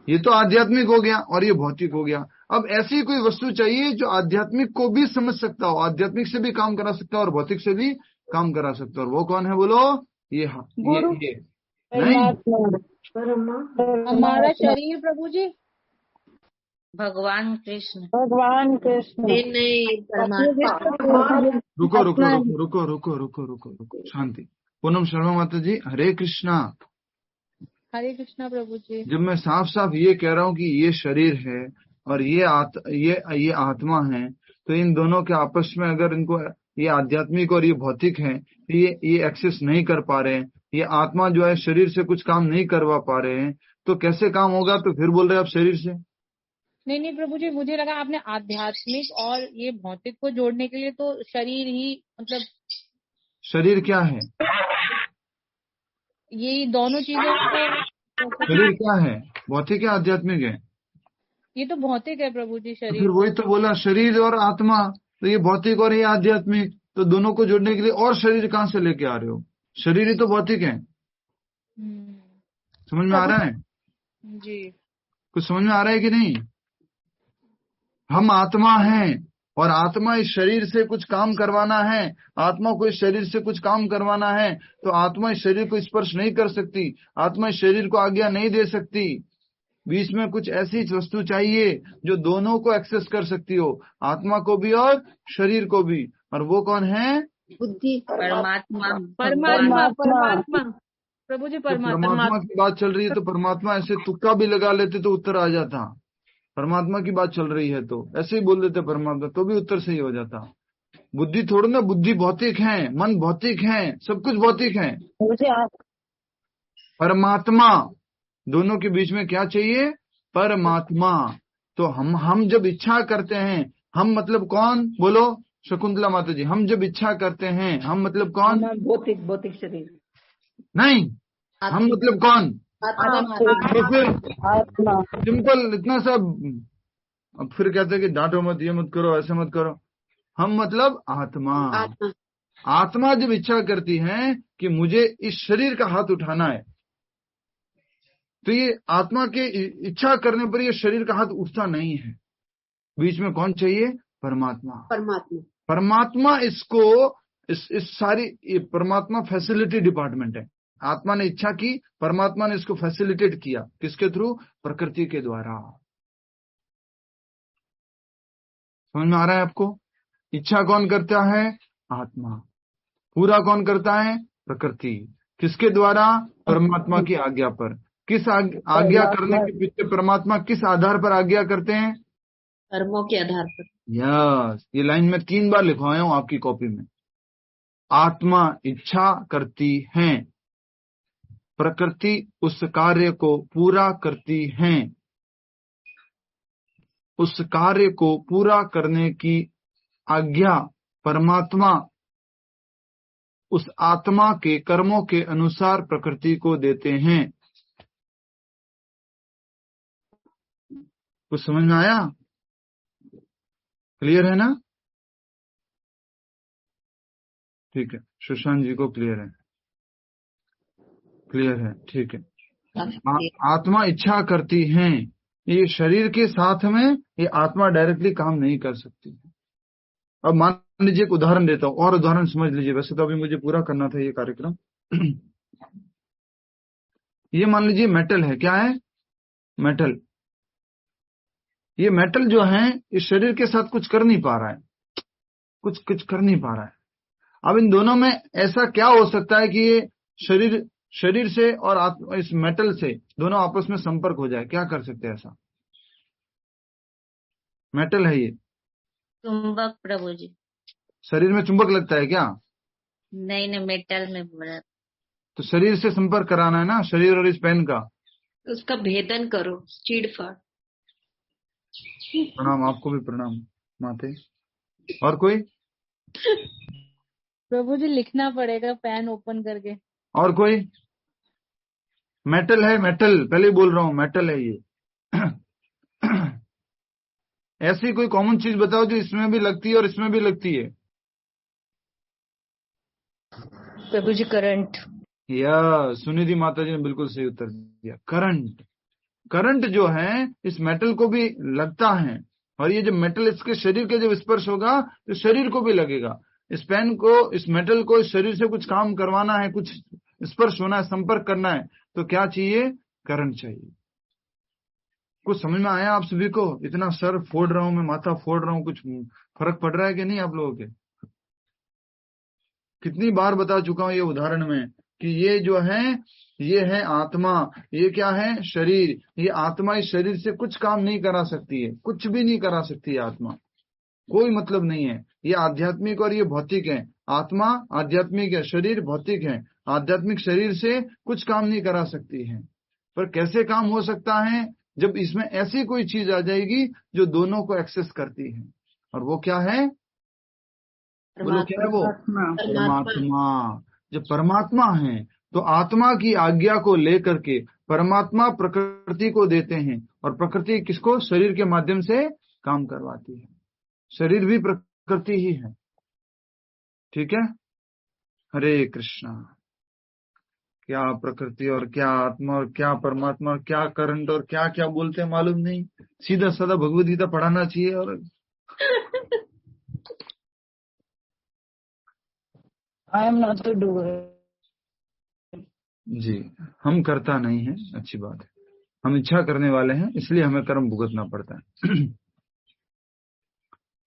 ये तो आध्यात्मिक हो गया और ये भौतिक हो गया। अब ऐसी कोई वस्तु चाहिए जो आध्यात्मिक को भी समझ सकता हो, आध्यात्मिक से भी काम करा सकता हो और भौतिक से भी काम करा सकता हो। और वो कौन है? बोलो। ये नहीं, हमारा शरीर प्रभु जी। भगवान कृष्ण। नहीं, रुको, शांति। पूनम शर्मा माता जी, हरे कृष्णा। हरे कृष्णा प्रभु जी। जब मैं साफ साफ ये कह रहा हूँ कि ये शरीर है और ये आत्मा है, तो इन दोनों के आपस में अगर इनको, ये आध्यात्मिक और ये भौतिक है, ये एक्सेस नहीं कर पा रहे हैं, ये आत्मा जो है शरीर से कुछ काम नहीं करवा पा रहे हैं, तो कैसे काम होगा? तो फिर बोल रहे हैं आप शरीर से। नहीं प्रभु जी, मुझे लगा आपने आध्यात्मिक और ये भौतिक को जोड़ने के लिए तो शरीर ही, मतलब शरीर क्या है? ये दोनों चीजों को। शरीर क्या है? भौतिक है, आध्यात्मिक है? ये तो भौतिक है प्रभु जी, शरीर। फिर वही तो बोला, शरीर और आत्मा। तो ये भौतिक और ये आध्यात्मिक, तो दोनों को जोड़ने के लिए और शरीर कहाँ से लेके आ रहे हो? शरीर ही तो भौतिक है। समझ में आ रहा है जी? कुछ समझ में आ रहा है कि नहीं? हम आत्मा हैं और आत्मा इस शरीर से कुछ काम करवाना है, आत्मा को इस शरीर से कुछ काम करवाना है, तो आत्मा इस शरीर को स्पर्श नहीं कर सकती, आत्मा इस शरीर को आज्ञा नहीं दे सकती। बीच में कुछ ऐसी वस्तु चाहिए जो दोनों को एक्सेस कर सकती हो, आत्मा को भी और शरीर को भी। और वो कौन है? बुद्धि परमात्मा परमात्मा भगवान परमात्मा प्रभु जी तो परमात्मा। परमात्मा की बात चल रही है तो परमात्मा ऐसे तुक्का भी लगा लेते तो उत्तर आ जाता। परमात्मा की बात चल रही है तो ऐसे ही बोल देते परमात्मा तो भी उत्तर सही हो जाता। बुद्धि थोड़ी ना, बुद्धि भौतिक है, मन भौतिक है, सब कुछ भौतिक है। परमात्मा, दोनों के बीच में क्या चाहिए? परमात्मा। तो हम जब इच्छा करते हैं, हम मतलब कौन? बोलो शकुंतला माता जी, हम जब इच्छा करते हैं हम मतलब कौन? भौतिक भौतिक शरीर नहीं, हम मतलब कौन? आत्मा तो फिर सिंपल इतना सा। अब फिर कहते हैं कि डांटो मत, ये मत करो, ऐसे मत करो। हम मतलब आत्मा। आत्मा जब इच्छा करती है कि मुझे इस शरीर का हाथ उठाना है, तो ये आत्मा के इच्छा करने पर ये शरीर का हाथ उठता नहीं है। बीच में कौन चाहिए? परमात्मा। परमात्मा परमात्मा इसको इस सारी, ये परमात्मा फैसिलिटी डिपार्टमेंट है। आत्मा ने इच्छा की, परमात्मा ने इसको फैसिलिटेट किया। किसके थ्रू? प्रकृति के द्वारा। समझ में आ रहा है आपको? इच्छा कौन करता है? आत्मा। पूरा कौन करता है? प्रकृति। किसके द्वारा? परमात्मा की आज्ञा पर। किस आज्ञा करने के पीछे परमात्मा किस आधार पर आज्ञा करते हैं? कर्मों के आधार पर। यस, ये लाइन में 3 बार लिखवाया हूं आपकी कॉपी में। आत्मा इच्छा करती है, प्रकृति उस कार्य को पूरा करती है। उस कार्य को पूरा करने की आज्ञा परमात्मा उस आत्मा के कर्मों के अनुसार प्रकृति को देते हैं। कुछ समझ में आया? क्लियर है ना? ठीक है, सुशांत जी को क्लियर है? क्लियर है, ठीक है। आत्मा इच्छा करती है, ये शरीर के साथ में ये आत्मा डायरेक्टली काम नहीं कर सकती। अब मान लीजिए एक उदाहरण देता हूं, और उदाहरण समझ लीजिए। वैसे तो अभी मुझे पूरा करना था ये कार्यक्रम। ये मान लीजिए मेटल है। क्या है? मेटल। ये मेटल जो है इस शरीर के साथ कुछ कर नहीं पा रहा है, कुछ कर नहीं पा रहा है। अब इन दोनों में ऐसा क्या हो सकता है कि ये शरीर से और इस मेटल से दोनों आपस में संपर्क हो जाए? क्या कर सकते हैं ऐसा? मेटल है ये, चुंबक प्रभु जी। शरीर में चुंबक लगता है क्या? नहीं, मेटल में बोला। तो शरीर से संपर्क कराना है ना, शरीर और इस पेन का। उसका भेदन करो, चीड़ फाड़। प्रणाम, आपको भी प्रणाम माते। और कोई? प्रभु जी लिखना पड़ेगा पेन ओपन करके। और कोई? मेटल है, मेटल, पहले ही बोल रहा हूं मेटल है ये। ऐसी कोई कॉमन चीज बताओ जो इसमें भी लगती है और इसमें भी लगती है। प्रभु जी करंट। या सुनिधि माता जी ने बिल्कुल सही उत्तर दिया, करंट। करंट जो है इस मेटल को भी लगता है, और ये जब मेटल इसके शरीर के जब स्पर्श होगा तो शरीर को भी लगेगा। इस पेन को, इस मेटल को इस शरीर से कुछ काम करवाना है, कुछ स्पर्श होना है, संपर्क करना है, तो क्या चाहिए? करंट चाहिए। कुछ समझ में आया आप सभी को? इतना सर फोड़ रहा हूं मैं, माथा फोड़ रहा हूं, कुछ फर्क पड़ रहा है कि नहीं आप लोगों के? कितनी बार बता चुका हूं ये उदाहरण में कि ये जो है, ये है आत्मा, ये क्या है? शरीर। ये आत्मा इस शरीर से कुछ काम नहीं करा सकती है, कुछ भी नहीं करा सकती है आत्मा, कोई मतलब नहीं है। ये आध्यात्मिक और ये भौतिक है। आत्मा आध्यात्मिक है, शरीर भौतिक है। आध्यात्मिक शरीर से कुछ काम नहीं करा सकती है। पर कैसे काम हो सकता है? जब इसमें ऐसी कोई चीज आ जाएगी जो दोनों को एक्सेस करती है, और वो क्या है? बोलो क्या है वो? परमात्मा। जब परमात्मा है तो आत्मा की आज्ञा को लेकर के परमात्मा प्रकृति को देते हैं, और प्रकृति किसको? शरीर के माध्यम से काम करवाती है। शरीर भी प्रकृति ही है। ठीक है? हरे कृष्णा। क्या प्रकृति और क्या आत्मा और क्या परमात्मा और क्या करंट और क्या क्या बोलते हैं मालूम नहीं। सीधा साधा भगवद गीता पढ़ाना चाहिए। और I am not the doer. जी, हम करता नहीं है, अच्छी बात है। हम इच्छा करने वाले हैं, इसलिए हमें कर्म भुगतना पड़ता है।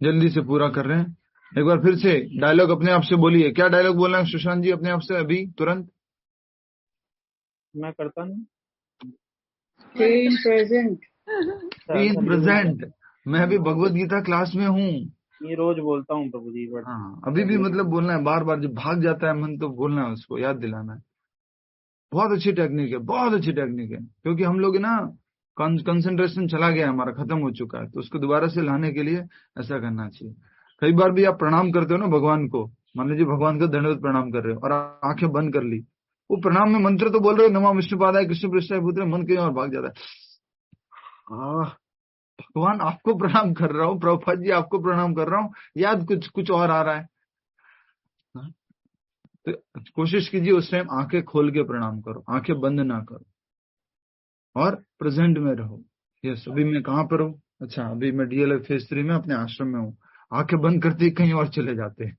जल्दी से पूरा कर रहे हैं। एक बार फिर से डायलॉग अपने आप से बोलिए। क्या डायलॉग बोलना है सुशांत जी अपने आप से अभी तुरंत? मैं करता नहीं। Stay in present. Be in present. मैं अभी भगवत गीता क्लास में हूँ। ये रोज बोलता हूँ प्रभु जी, बट हाँ, अभी भी मतलब बोलना है बार बार, जब भाग जाता है मन तो बोलना है, उसको याद दिलाना है। बहुत अच्छी टेक्निक है, बहुत अच्छी टेक्निक है, क्योंकि हम लोग ना कंसंट्रेशन चला गया, हमारा खत्म हो चुका है, तो उसको दोबारा से लाने के लिए ऐसा करना चाहिए। कई बार भी आप प्रणाम करते हो ना भगवान को, मान लीजिए भगवान को दंडवत प्रणाम कर रहे हो और आंखें बंद कर ली, वो प्रणाम में मंत्र तो बोल रहे हो नमः विष्णुपादाय कृष्ण पृष्ठाय भूतले, मन कहीं और भाग जाता है। भगवान आपको प्रणाम कर रहा हूँ, प्रभुपाद जी आपको प्रणाम कर रहा हूँ, याद कुछ और आ रहा है। तो कोशिश कीजिए उस टाइम आंखें खोल के प्रणाम करो, आंखें बंद ना करो और प्रेजेंट में रहो। यस, अभी मैं कहाँ पर हूँ? अच्छा, अभी मैं डीएलएफ फेज 3 में अपने आश्रम में हूँ। आंखें बंद करते ही कहीं और चले जाते हैं।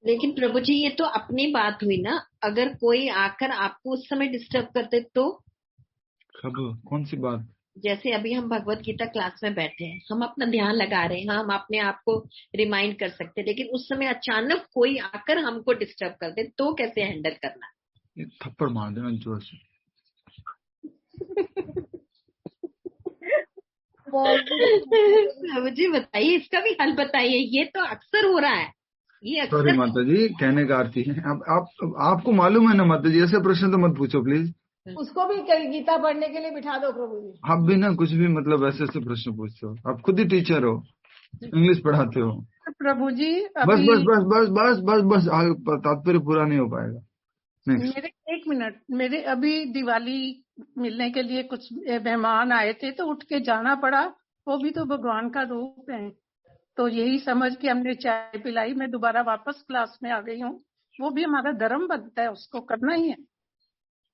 लेकिन प्रभु जी ये तो अपनी बात हुई ना, अगर कोई आकर आपको उस समय डिस्टर्ब करते तो? कब? कौन सी बात? जैसे अभी हम भगवत गीता क्लास में बैठे हैं, हम अपना ध्यान लगा रहे हैं, हम अपने आप को रिमाइंड कर सकते हैं, लेकिन उस समय अचानक कोई आकर हमको डिस्टर्ब कर दे तो कैसे हैंडल करना? थप्पड़ मार देना जोर से। प्रभु जी बताइए, इसका भी हल बताइए, ये तो अक्सर हो रहा है, ये सॉरी अक्सर। माता जी, कहने का अर्थ ही है, अब आपको मालूम है ना माता जी, ऐसे प्रश्न तो मत पूछो प्लीज। उसको भी गीता पढ़ने के लिए बिठा दो प्रभु जी। आप भी ना कुछ भी मतलब ऐसे ऐसे प्रश्न पूछते हो, आप खुद ही टीचर हो, इंग्लिश पढ़ाते हो। प्रभु जी बस अभी बस बस बस बस बस बस तात्पर्य पूरा नहीं हो पाएगा। नेक्स्ट। मेरे 1 मिनट, मेरे अभी दिवाली मिलने के लिए कुछ मेहमान आए थे तो उठ के जाना पड़ा, वो भी तो भगवान का रूप है, तो यही समझ के हमने चाय पिलाई, मैं दोबारा वापस क्लास में आ गई हूँ। वो भी हमारा धर्म बनता है, उसको करना ही है।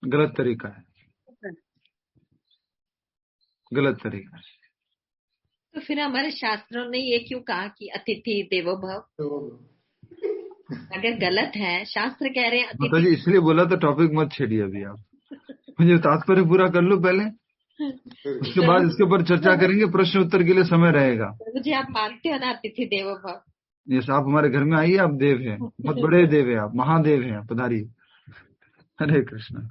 गलत तरीका है, गलत तरीका है। तो फिर हमारे शास्त्रों ने ये क्यों कहा कि अतिथि देवो भव? अगर गलत है, शास्त्र कह रहे हैं माता जी इसलिए बोला तो टॉपिक मत छेड़िए अभी आप, मुझे तात्पर्य पूरा कर लो पहले, उसके बाद इसके ऊपर चर्चा करेंगे, प्रश्न उत्तर के लिए समय रहेगा। मुझे आप मानते हो ना अतिथि देवो भव? यस, आप हमारे घर में आइए, आप देव हैं, बहुत बड़े देव हैं, आप महादेव हैं, पधारिए। हरे कृष्ण।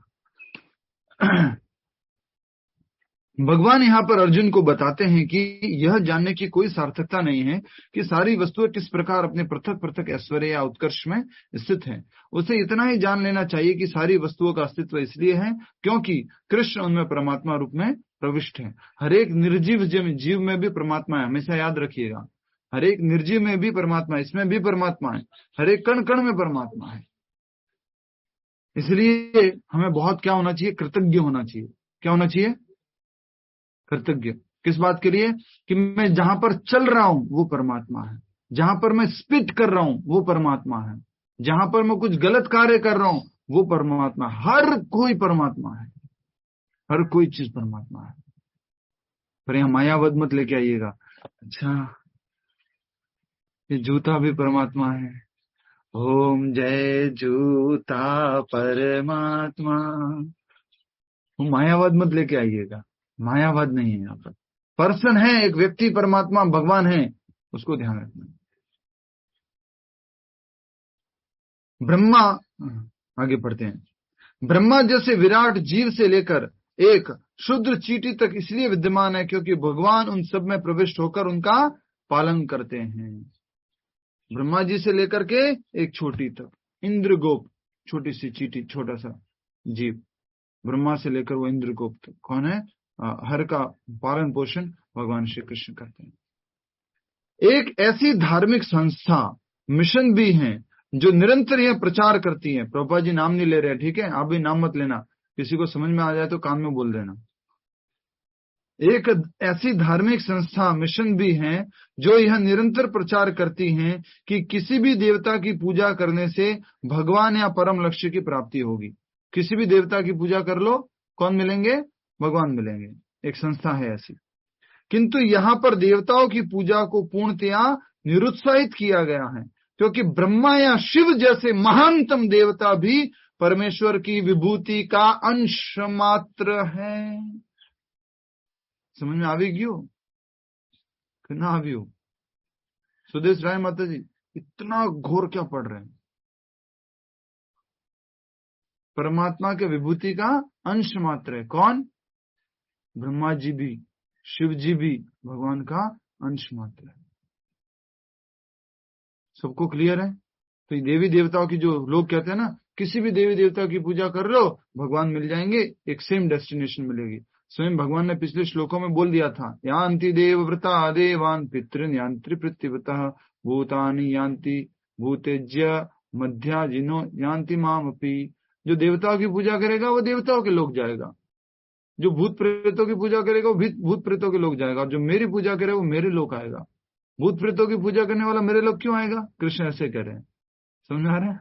भगवान यहाँ पर अर्जुन को बताते हैं कि यह जानने की कोई सार्थकता नहीं है कि सारी वस्तुएं किस प्रकार अपने पृथक पृथक ऐश्वर्य या उत्कर्ष में स्थित हैं। उसे इतना ही जान लेना चाहिए कि सारी वस्तुओं का अस्तित्व इसलिए है क्योंकि कृष्ण उनमें परमात्मा रूप में प्रविष्ट है। हर एक निर्जीव जीव में भी परमात्मा है, हमेशा याद रखिएगा। हर एक निर्जीव में भी परमात्मा है, इसमें भी परमात्मा है, हर एक कण कण में परमात्मा है। इसलिए हमें बहुत क्या होना चाहिए? कृतज्ञ होना चाहिए। क्या होना चाहिए? कृतज्ञ। किस बात के लिए? कि मैं जहां पर चल रहा हूं वो परमात्मा है, जहां पर मैं स्पिट कर रहा हूं वो परमात्मा है, जहां पर मैं कुछ गलत कार्य कर रहा हूं वो परमात्मा। हर कोई परमात्मा है, हर कोई चीज परमात्मा है। पर यहां मायावाद मत लेके आइएगा। अच्छा ये जूता भी परमात्मा है, ओम जय जूता परमात्मा। वो मायावाद मत लेके आइएगा, मायावाद नहीं है यहाँ पर। पर्सन है, एक व्यक्ति परमात्मा भगवान है, उसको ध्यान रखना। ब्रह्मा, आगे पढ़ते हैं, ब्रह्मा जैसे विराट जीव से लेकर एक शुद्र चींटी तक इसलिए विद्यमान है क्योंकि भगवान उन सब में प्रविष्ट होकर उनका पालन करते हैं। ब्रह्मा जी से लेकर के एक छोटी तक, इंद्रगोप, छोटी सी चींटी, छोटा सा जीव, ब्रह्मा से लेकर वो इंद्रगोप तक कौन है? हर का पालन पोषण भगवान श्री कृष्ण करते हैं। एक ऐसी धार्मिक संस्था, मिशन भी है जो निरंतर यह प्रचार करती है। प्रभुपाद जी नाम नहीं ले रहे, ठीक है, आप भी नाम मत लेना, किसी को समझ में आ जाए तो कान में बोल देना। एक ऐसी धार्मिक संस्था, मिशन भी है जो यह निरंतर प्रचार करती है कि किसी भी देवता की पूजा करने से भगवान या परम लक्ष्य की प्राप्ति होगी। किसी भी देवता की पूजा कर लो, कौन मिलेंगे? भगवान मिलेंगे। एक संस्था है ऐसी। किंतु यहाँ पर देवताओं की पूजा को पूर्णतया निरुत्साहित किया गया है क्योंकि ब्रह्मा या शिव जैसे महानतम देवता भी परमेश्वर की विभूति का अंश मात्र है। समझ में आवी गयो कि ना आवियो? सुदेश राय माता जी इतना घोर क्या पढ़ रहे हैं? परमात्मा के विभूति का अंश मात्र है। कौन? ब्रह्मा जी भी, शिव जी भी भगवान का अंश मात्र है। सबको क्लियर है? तो देवी देवताओं की जो लोग कहते हैं ना, किसी भी देवी देवता की पूजा कर लो भगवान मिल जाएंगे, एक सेम डेस्टिनेशन मिलेगी। स्वयं भगवान ने पिछले श्लोकों में बोल दिया था, यान्ति देवव्रता देवान पितृन यान्ति पृथ्वीवतः भूतानि यान्ति भूतेज्य मध्या जिनो यान्ति मामपि। जो देवताओं की पूजा करेगा वो देवताओं के लोग जाएगा, जो भूत प्रेतों की पूजा करेगा वो भूत प्रेतों के लोग जाएगा, और जो मेरी पूजा करे वो मेरे लोग आएगा। भूत प्रेतों की पूजा करने वाला मेरे लोग क्यों आएगा? कृष्ण ऐसे कह रहे हैं, समझ आ रहा है?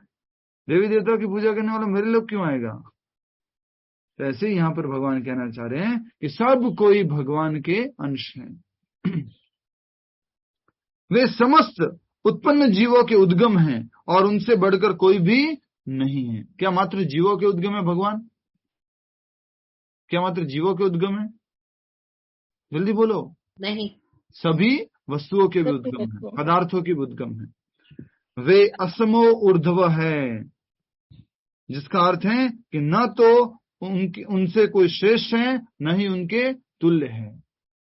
देवी देवताओं की पूजा करने वाला मेरे लोग क्यों आएगा? तो ऐसे ही यहाँ पर भगवान कहना चाह रहे हैं कि सब कोई भगवान के अंश हैं। वे समस्त उत्पन्न जीवों के उद्गम हैं और उनसे बढ़कर कोई भी नहीं है। क्या मात्र जीवों के उद्गम है भगवान? क्या मात्र जीवों के उद्गम है? जल्दी बोलो। नहीं, सभी वस्तुओं के भी उद्गम है, पदार्थों की भी उद्गम है। वे असमो ऊर्ध्व है, जिसका अर्थ है कि न तो उनसे कोई श्रेष्ठ है न ही उनके तुल्य है।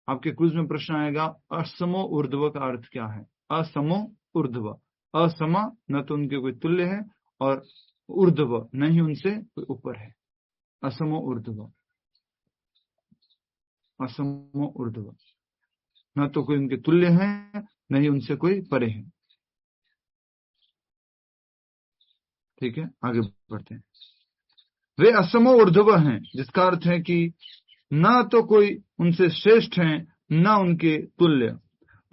आपके क्विज में प्रश्न आएगा, असमो ऊर्ध्व का अर्थ क्या है? असमो ऊर्ध्व, असमा न तो उनके कोई तुल्य है और ऊर्ध्व न ही उनसे कोई ऊपर है। असमो ऊर्ध्व, असमो ऊर्ध्व, न तो कोई उनके तुल्य है न ही उनसे कोई परे है। ठीक है, आगे बढ़ते हैं। वे असमो ऊर्ध्व हैं, जिसका अर्थ है कि न तो कोई उनसे श्रेष्ठ है न उनके तुल्य।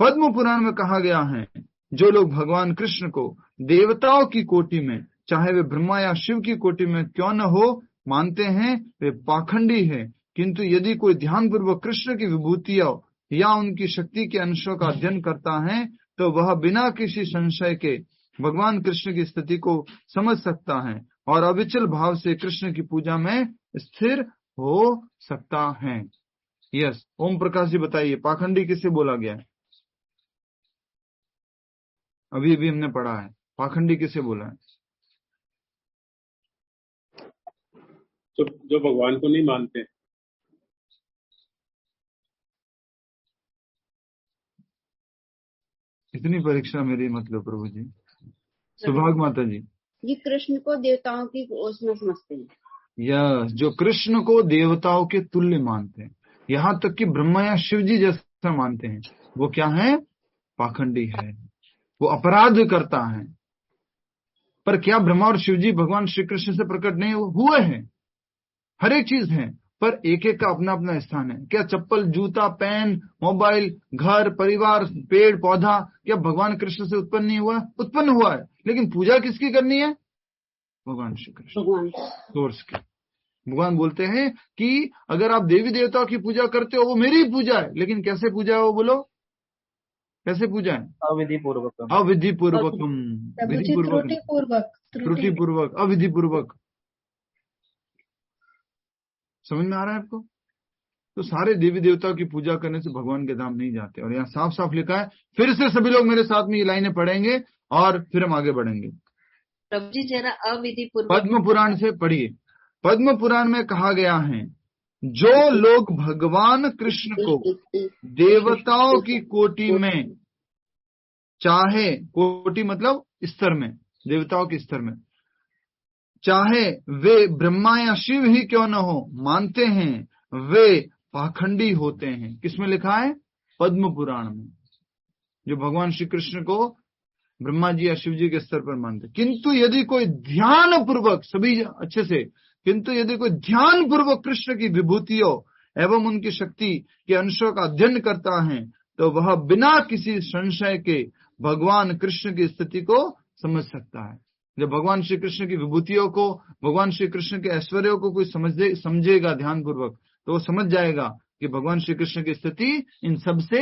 पद्म पुराण में कहा गया है, जो लोग भगवान कृष्ण को देवताओं की कोटि में, चाहे वे ब्रह्मा या शिव की कोटि में क्यों न हो, मानते हैं, वे पाखंडी है। किंतु यदि कोई ध्यान पूर्वक कृष्ण की विभूतियों या उनकी शक्ति के अंशों का अध्ययन करता है तो वह बिना किसी संशय के भगवान कृष्ण की स्थिति को समझ सकता है और अविचल भाव से कृष्ण की पूजा में स्थिर हो सकता है। यस, ओम प्रकाश जी बताइए, पाखंडी किसे बोला गया है? अभी अभी हमने पढ़ा है, पाखंडी किसे बोला है? तो जो भगवान को नहीं मानते। इतनी परीक्षा मेरी मतलब प्रभु जी। सुभाग माता जी, ये कृष्ण को देवताओं की उसमें समझते हैं। यस, जो कृष्ण को देवताओं के तुल्य मानते हैं, यहाँ तक कि ब्रह्मा या शिव जी जैसा मानते हैं, वो क्या है? पाखंडी है, वो अपराध करता है। पर क्या ब्रह्मा और शिव जी भगवान श्री कृष्ण से प्रकट नहीं हुए हैं? हर एक चीज है, पर एक एक का अपना अपना स्थान है। क्या चप्पल, जूता, पेन, मोबाइल, घर, परिवार, पेड़ पौधा, क्या भगवान कृष्ण से उत्पन्न नहीं हुआ? उत्पन्न हुआ है, लेकिन पूजा किसकी करनी है? भगवान श्री कृष्ण, सोर्स की। भगवान बोलते हैं कि अगर आप देवी देवताओं की पूजा करते हो वो मेरी पूजा है, लेकिन कैसे पूजा है वो बोलो? कैसे पूजा है? अविधि पूर्वक, अविधि पूर्वकम, विधि पूर्वक, त्रुटि पूर्वक, अविधि पूर्वक। समझ में आ रहा है आपको? तो सारे देवी देवताओं की पूजा करने से भगवान के धाम नहीं जाते। और यहाँ साफ साफ लिखा है, फिर से सभी लोग मेरे साथ में ये लाइनें पढ़ेंगे और फिर हम आगे बढ़ेंगे। प्रभु जी जरा अविधि पूर्वक पद्म पुराण से पढ़िए। पद्म पुराण में कहा गया है, जो लोग भगवान कृष्ण को देवताओं की कोटि में, चाहे कोटि मतलब स्तर में, देवताओं के स्तर में, चाहे वे ब्रह्मा या शिव ही क्यों न हो, मानते हैं, वे पाखंडी होते हैं। किसमें लिखा है? पद्म पुराण में। जो भगवान श्री कृष्ण को ब्रह्मा जी या शिव जी के स्तर पर मानते। किंतु यदि कोई ध्यान पूर्वक, सभी अच्छे से, किंतु यदि कोई ध्यान पूर्वक कृष्ण की विभूतियों एवं उनकी शक्ति के अंशों का अध्ययन करता है तो वह बिना किसी संशय के भगवान कृष्ण की स्थिति को समझ सकता है। जब भगवान श्री कृष्ण की विभूतियों को, भगवान श्री कृष्ण के ऐश्वर्यों को कोई समझेगा ध्यान पूर्वक, तो वो समझ जाएगा कि भगवान श्री कृष्ण की स्थिति इन सबसे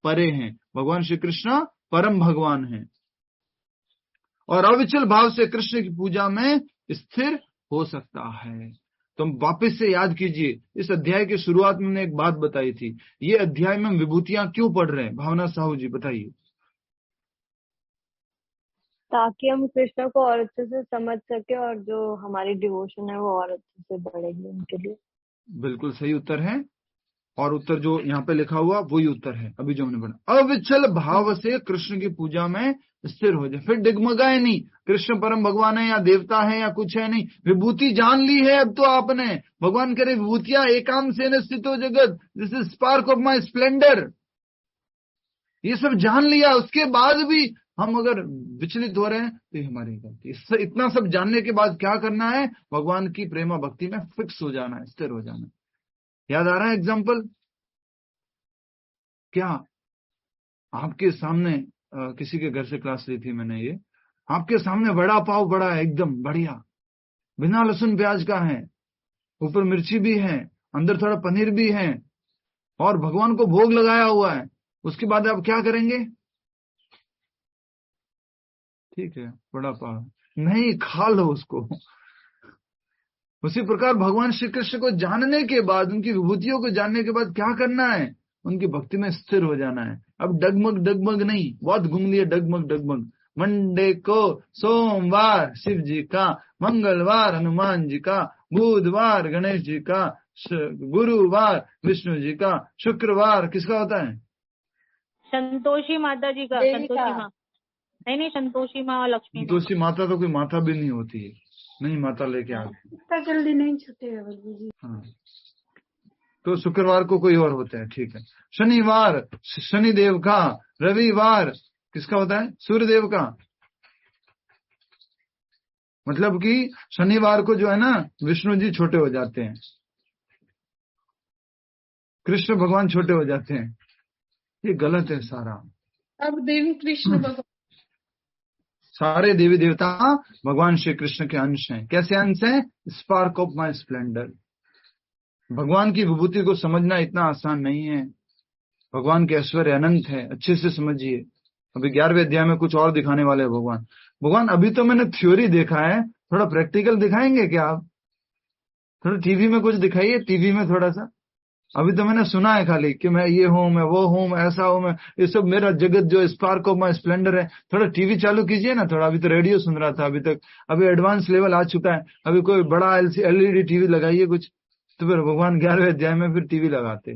परे है। भगवान श्री कृष्ण परम भगवान है और अविचल भाव से कृष्ण की पूजा में स्थिर हो सकता है। तो वापस से याद कीजिए, इस अध्याय की शुरुआत में मैंने एक बात बताई थी। ये अध्याय में विभूतियां क्यों पढ़ रहे हैं? भावना साहू जी बताइए। ताकि हम कृष्ण को और अच्छे से समझ सके और जो हमारी डिवोशन है वो और अच्छे से बढ़ेगी उनके लिए। बिल्कुल सही उत्तर है, और उत्तर जो यहाँ पे लिखा हुआ वही उत्तर है अभी जो हमने पढ़ा। अविचल भाव से कृष्ण की पूजा में स्थिर हो जाए, फिर डगमगाए नहीं, कृष्ण परम भगवान है या देवता है या कुछ है नहीं, विभूति जान ली है अब तो आपने। भगवान करे विभूतियां एकांम से न स्थितो जगत, this is spark of my Splendor, ये सब जान लिया, उसके बाद भी हम अगर विचलित हो रहे हैं तो ये हमारी गलती। इतना सब जानने के बाद क्या करना है? भगवान की प्रेमा भक्ति में फिक्स हो जाना है, स्थिर हो जाना है। याद आ रहा है एग्जाम्पल? क्या आपके सामने किसी के घर से क्लास ली थी मैंने, ये आपके सामने वड़ा पाव बड़ा है, एकदम बढ़िया, बिना लहसुन प्याज का है, ऊपर मिर्ची भी है, अंदर थोड़ा पनीर भी है, और भगवान को भोग लगाया हुआ है। उसके बाद आप क्या करेंगे? ठीक है वड़ा पाव नहीं, खा लो उसको। उसी प्रकार भगवान श्री कृष्ण को जानने के बाद, उनकी विभूतियों को जानने के बाद क्या करना है? उनकी भक्ति में स्थिर हो जाना है। अब डगमग डगमग नहीं, बहुत घूम लिए डगमग डगमग। मंडे को सोमवार शिव जी का, मंगलवार हनुमान जी का, बुधवार गणेश जी का, गुरुवार विष्णु जी का, शुक्रवार किसका होता है? संतोषी माता जी का। संतोषी माँ नहीं, संतोषी माँ और लक्ष्मी। संतोषी माता तो कोई माता भी नहीं होती है, नहीं माता लेके आ गए, इतना जल्दी नहीं छूटेगा बल्लू जी। हाँ, तो शुक्रवार को कोई और होता है, ठीक है। शनिवार शनिदेव का, रविवार किसका होता है? सूर्यदेव का। मतलब कि शनिवार को जो है ना विष्णु जी छोटे हो जाते हैं, कृष्ण भगवान छोटे हो जाते हैं, ये गलत है सारा। अब देवी कृष्ण भगवान, सारे देवी देवता भगवान श्री कृष्ण के अंश हैं। कैसे अंश हैं? Spark of my Splendor. भगवान की विभूति को समझना इतना आसान नहीं है, भगवान के ऐश्वर्य अनंत है, अच्छे से समझिए। अभी 11वें अध्याय में कुछ और दिखाने वाले हैं भगवान। अभी तो मैंने थ्योरी देखा है, थोड़ा प्रैक्टिकल दिखाएंगे क्या आप? थोड़ा टीवी में कुछ दिखाइए, टीवी में थोड़ा सा। अभी तो मैंने सुना है खाली कि मैं ये हूं, मैं वो हूं, मैं ऐसा हूं, मैं ये सब मेरा जगत जो स्पार्क ऑफ माई स्प्लेंडर है। थोड़ा टीवी चालू कीजिए ना थोड़ा। अभी तो रेडियो सुन रहा था अभी तक, अभी एडवांस लेवल आ चुका है। अभी कोई बड़ा एलईडी टीवी लगाइए कुछ, तो फिर भगवान 11वें अध्याय में फिर टीवी लगाते,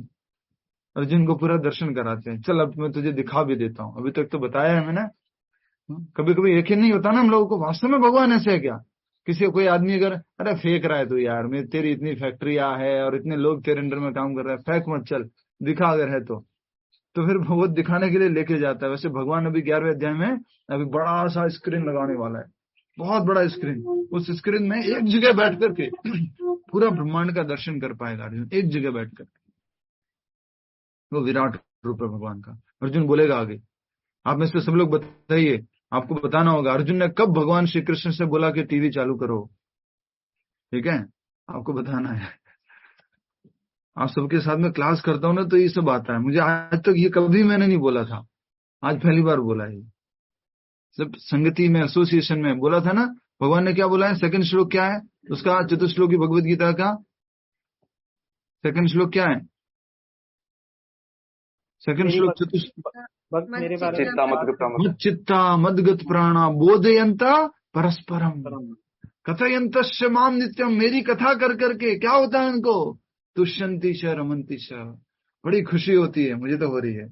अर्जुन को पूरा दर्शन कराते हैं। चल अब मैं तुझे दिखा भी देता हूँ, अभी तक तो बताया है मैंने। कभी कभी यकीन नहीं होता ना हम लोगों को, वास्तव में भगवान ऐसे है क्या? किसी कोई आदमी अगर अरे फेंक रहा है तो यार, मैं तेरी इतनी फैक्ट्रियां है और इतने लोग तेरे अंडर में काम कर रहे हैं, फेंक मत, चल दिखा अगर है तो फिर वो दिखाने के लिए लेके जाता है। वैसे भगवान अभी 11वें अध्याय में अभी बड़ा सा स्क्रीन लगाने वाला है, बहुत बड़ा स्क्रीन। उस स्क्रीन में एक जगह बैठ करके पूरा ब्रह्मांड का दर्शन कर पाएगा अर्जुन, एक जगह बैठ कर। वो विराट रूप है भगवान का। अर्जुन बोलेगा आगे, आप में से सब लोग बताइए, आपको बताना होगा अर्जुन ने कब भगवान श्री कृष्ण से बोला कि टीवी चालू करो। ठीक है, आपको बताना है। आप सबके साथ में क्लास करता हूं ना तो ये सब आता है मुझे। आज तक ये कभी मैंने नहीं बोला था, आज पहली बार बोला है। सब संगति में, एसोसिएशन में बोला था ना। भगवान ने क्या बोला है? सेकंड श्लोक क्या है उसका? चतुश्लोकी भगवद गीता का सेकंड श्लोक क्या है? सेकंड श्लोक चित्ता मदगत प्राणा बोधयंता परस्परम कथयंतश्च माम नित्यम। मेरी कथा कर करके क्या होता है उनको? तुष्यंति च रमंति च, बड़ी खुशी होती है, मुझे तो हो रही है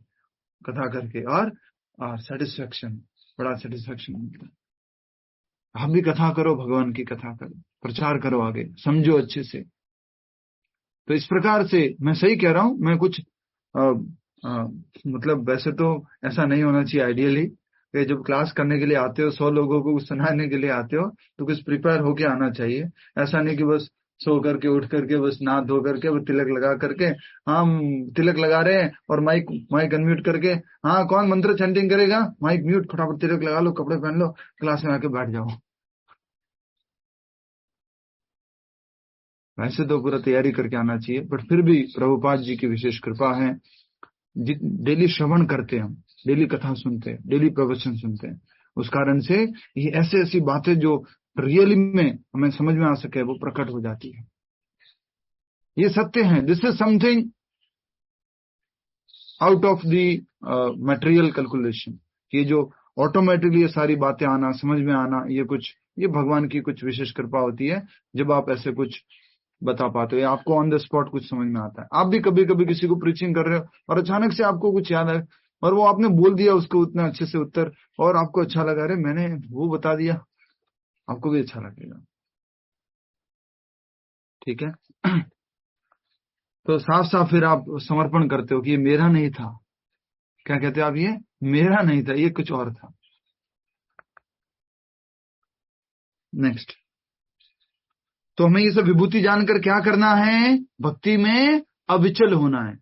कथा करके, और सेटिस्फेक्शन, बड़ा सेटिस्फेक्शन मिलता है। आप भी कथा करो, भगवान की कथा करो, प्रचार करो, आगे समझो अच्छे से। तो इस प्रकार से मैं सही कह रहा हूं। मैं कुछ मतलब वैसे तो ऐसा नहीं होना चाहिए आइडियली, कि जब क्लास करने के लिए आते हो, 100 लोगों को सुनाने के लिए आते हो, तो कुछ प्रिपेयर होके आना चाहिए। ऐसा नहीं कि बस सो करके उठ करके बस नहा धो करके वो तिलक लगा करके हम तिलक लगा रहे हैं और माइक अनम्यूट करके, हाँ कौन मंत्र चैंटिंग करेगा, माइक म्यूट, फटाफट तिलक लगा लो, कपड़े पहन लो, क्लास में आके बैठ जाओ। वैसे तो पूरा तैयारी करके आना चाहिए, बट फिर भी प्रभुपाद जी की विशेष कृपा है, डेली श्रवण करते हैं हम, डेली कथा सुनते हैं, डेली प्रवचन सुनते हैं, उस कारण से ये ऐसी बातें जो रियली में हमें समझ में आ सके वो प्रकट हो जाती है। ये सत्य है। This is something out of the material calculation. ये जो ऑटोमेटिकली ये सारी बातें आना, समझ में आना, ये भगवान की कुछ विशेष कृपा होती है जब आप ऐसे कुछ बता पाते हो या आपको ऑन द स्पॉट कुछ समझ में आता है। आप भी कभी कभी किसी को प्रीचिंग कर रहे हो और अचानक से आपको कुछ याद है और वो आपने बोल दिया उसको उतना अच्छे से उत्तर और आपको अच्छा लगा, अरे मैंने वो बता दिया, आपको भी अच्छा लगेगा। ठीक है। तो साफ साफ फिर आप समर्पण करते हो कि ये मेरा नहीं था। क्या कहते हो आप? ये मेरा नहीं था, ये कुछ और था। नेक्स्ट, तो हमें ये सब विभूति जानकर क्या करना है? भक्ति में अविचल होना है।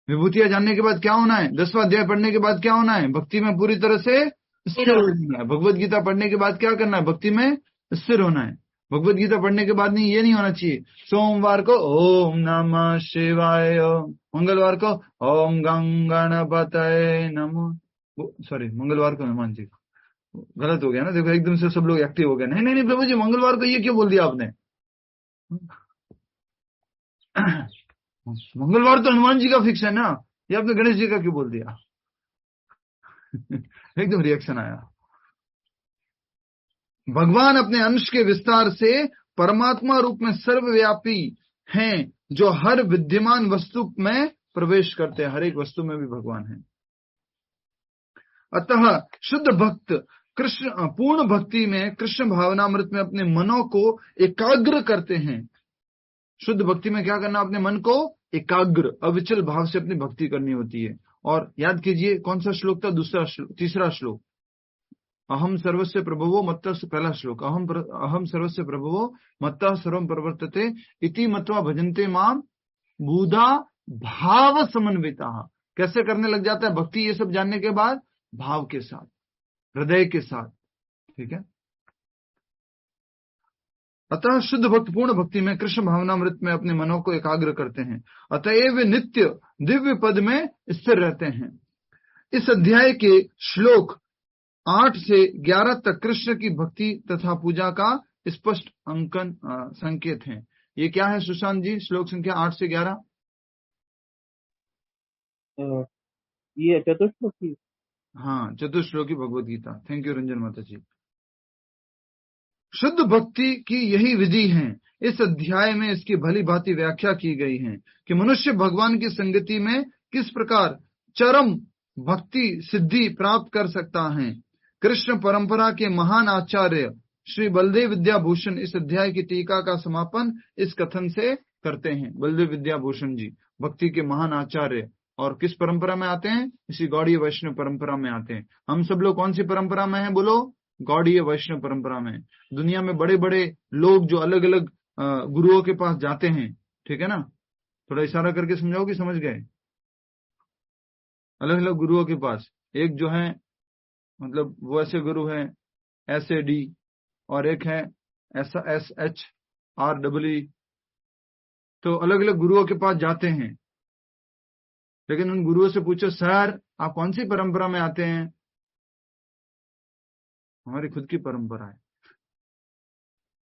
विभूतियां जानने के बाद क्या होना है? 10वां अध्याय पढ़ने के बाद क्या होना है? भक्ति में पूरी तरह से स्थिर होना है। भगवत गीता पढ़ने के बाद क्या करना है? भक्ति में स्थिर होना है। भगवत गीता पढ़ने के बाद नहीं, ये नहीं होना चाहिए सोमवार को ओम नमः शिवाय, मंगलवार को ओम गंगणपतये नमः, सॉरी मंगलवार को हनुमान जी, गलत हो गया ना। देखो एकदम से सब लोग एक्टिव हो गए। नहीं नहीं नहीं प्रभु जी, मंगलवार को ये क्यों बोल दिया आपने? मंगलवार तो हनुमान जी का फिक्स है ना, ये आपने गणेश जी का क्यों बोल दिया? एकदम रिएक्शन आया। भगवान अपने अंश के विस्तार से परमात्मा रूप में सर्वव्यापी हैं, जो हर विद्यमान वस्तु में प्रवेश करते हैं। हर एक वस्तु में भी भगवान है। अतः शुद्ध भक्त कृष्ण पूर्ण भक्ति में कृष्ण भावनामृत में अपने मनों को एकाग्र करते हैं। शुद्ध भक्ति में क्या करना? अपने मन को एकाग्र अविचल भाव से अपनी भक्ति करनी होती है। और याद कीजिए कौन सा श्लोक था? तीसरा श्लोक, अहम सर्वस्य प्रभवो मत्तः, पहला श्लोक, अहम सर्वस्य प्रभवो मत्तः सर्वं प्रवर्तते इति मत्वा भजन्ते माम बुधा भाव समन्विता। कैसे करने लग जाता है भक्ति? ये सब जानने के बाद भाव के साथ, हृदय के साथ। ठीक है। अतः शुद्ध भक्त पूर्ण भक्ति में कृष्ण भावनामृत में अपने मनों को एकाग्र करते हैं, अतएव वे नित्य दिव्य पद में स्थिर रहते हैं। इस अध्याय के श्लोक 8 से 11 तक कृष्ण की भक्ति तथा पूजा का स्पष्ट अंकन संकेत है। ये क्या है सुशांत जी? श्लोक संख्या 8 से 11। ये चतुश्लोकी। हाँ, चतुश्लोकी भगवत गीता। थैंक यू रंजन माता जी। शुद्ध भक्ति की यही विधि है। इस अध्याय में इसकी भली भांति व्याख्या की गई है कि मनुष्य भगवान की संगति में किस प्रकार चरम भक्ति सिद्धि प्राप्त कर सकता है। कृष्ण परंपरा के महान आचार्य श्री बलदेव विद्याभूषण इस अध्याय की टीका का समापन इस कथन से करते हैं। बलदेव विद्याभूषण जी भक्ति के महान आचार्य, और किस परंपरा में आते हैं? इसी गौड़ीय वैष्णव परंपरा में आते हैं। हम सब लोग कौन सी परंपरा में हैं? बोलो, गौड़ीय वैष्णव परंपरा में। दुनिया में बड़े बड़े लोग जो अलग अलग गुरुओं के पास जाते हैं, ठीक है ना, थोड़ा इशारा करके समझाओ कि समझ गए। अलग अलग गुरुओं के पास, एक जो है मतलब वो ऐसे गुरु हैं SAD, और एक है SHREE। तो अलग अलग गुरुओं के पास जाते हैं, लेकिन उन गुरुओं से पूछो सर आप कौन सी परंपरा में आते हैं? हमारी खुद की परंपरा है,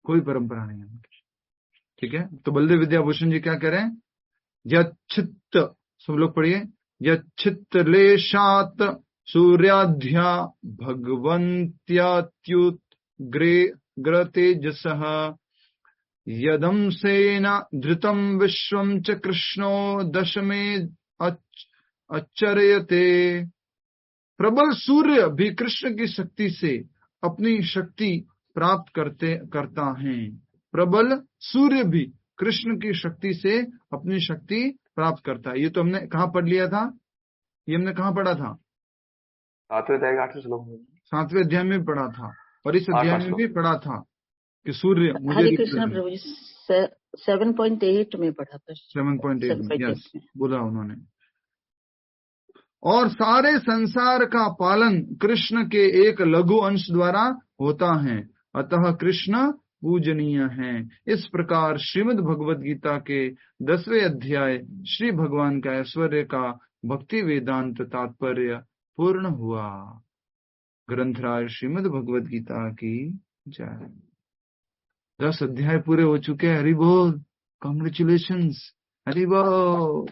कोई परंपरा नहीं है। ठीक है। तो बलदेव विद्याभूषण जी क्या कह रहे हैं? यच्छित्त, सब लोग पढ़िए, यच्छित्त लेशात सूर्याध्या भगवन्त्यात्युत ग्रतेजसः यदंसेन धृतं विश्वं च कृष्णो दशमे आचर्यते। प्रबल सूर्य भी कृष्ण की शक्ति से अपनी शक्ति प्राप्त करता है। प्रबल सूर्य भी कृष्ण की शक्ति से अपनी शक्ति प्राप्त करता है। ये तो हमने कहाँ पढ़ लिया था? ये हमने कहाँ पढ़ा था? 7वें अध्याय 8वें श्लोक में, 7वें अध्याय में पढ़ा था, और इस अध्याय में भी पढ़ा था कि सूर्य मुझे हरे कृष्ण प्रभु जी 7.8 में पढ़ा था। 7.8 यस बोला उन्होंने। और सारे संसार का पालन कृष्ण के एक लघु अंश द्वारा होता है, अतः कृष्ण पूजनीय है। इस प्रकार श्रीमद् भगवद गीता के 10वें अध्याय श्री भगवान का ऐश्वर्य का भक्ति वेदांत तात्पर्य पूर्ण हुआ। ग्रंथराज श्रीमद् भगवद गीता की जय। 10 अध्याय पूरे हो चुके हैं। हरि बोल, कॉन्ग्रेचुलेशंस, हरि बोल।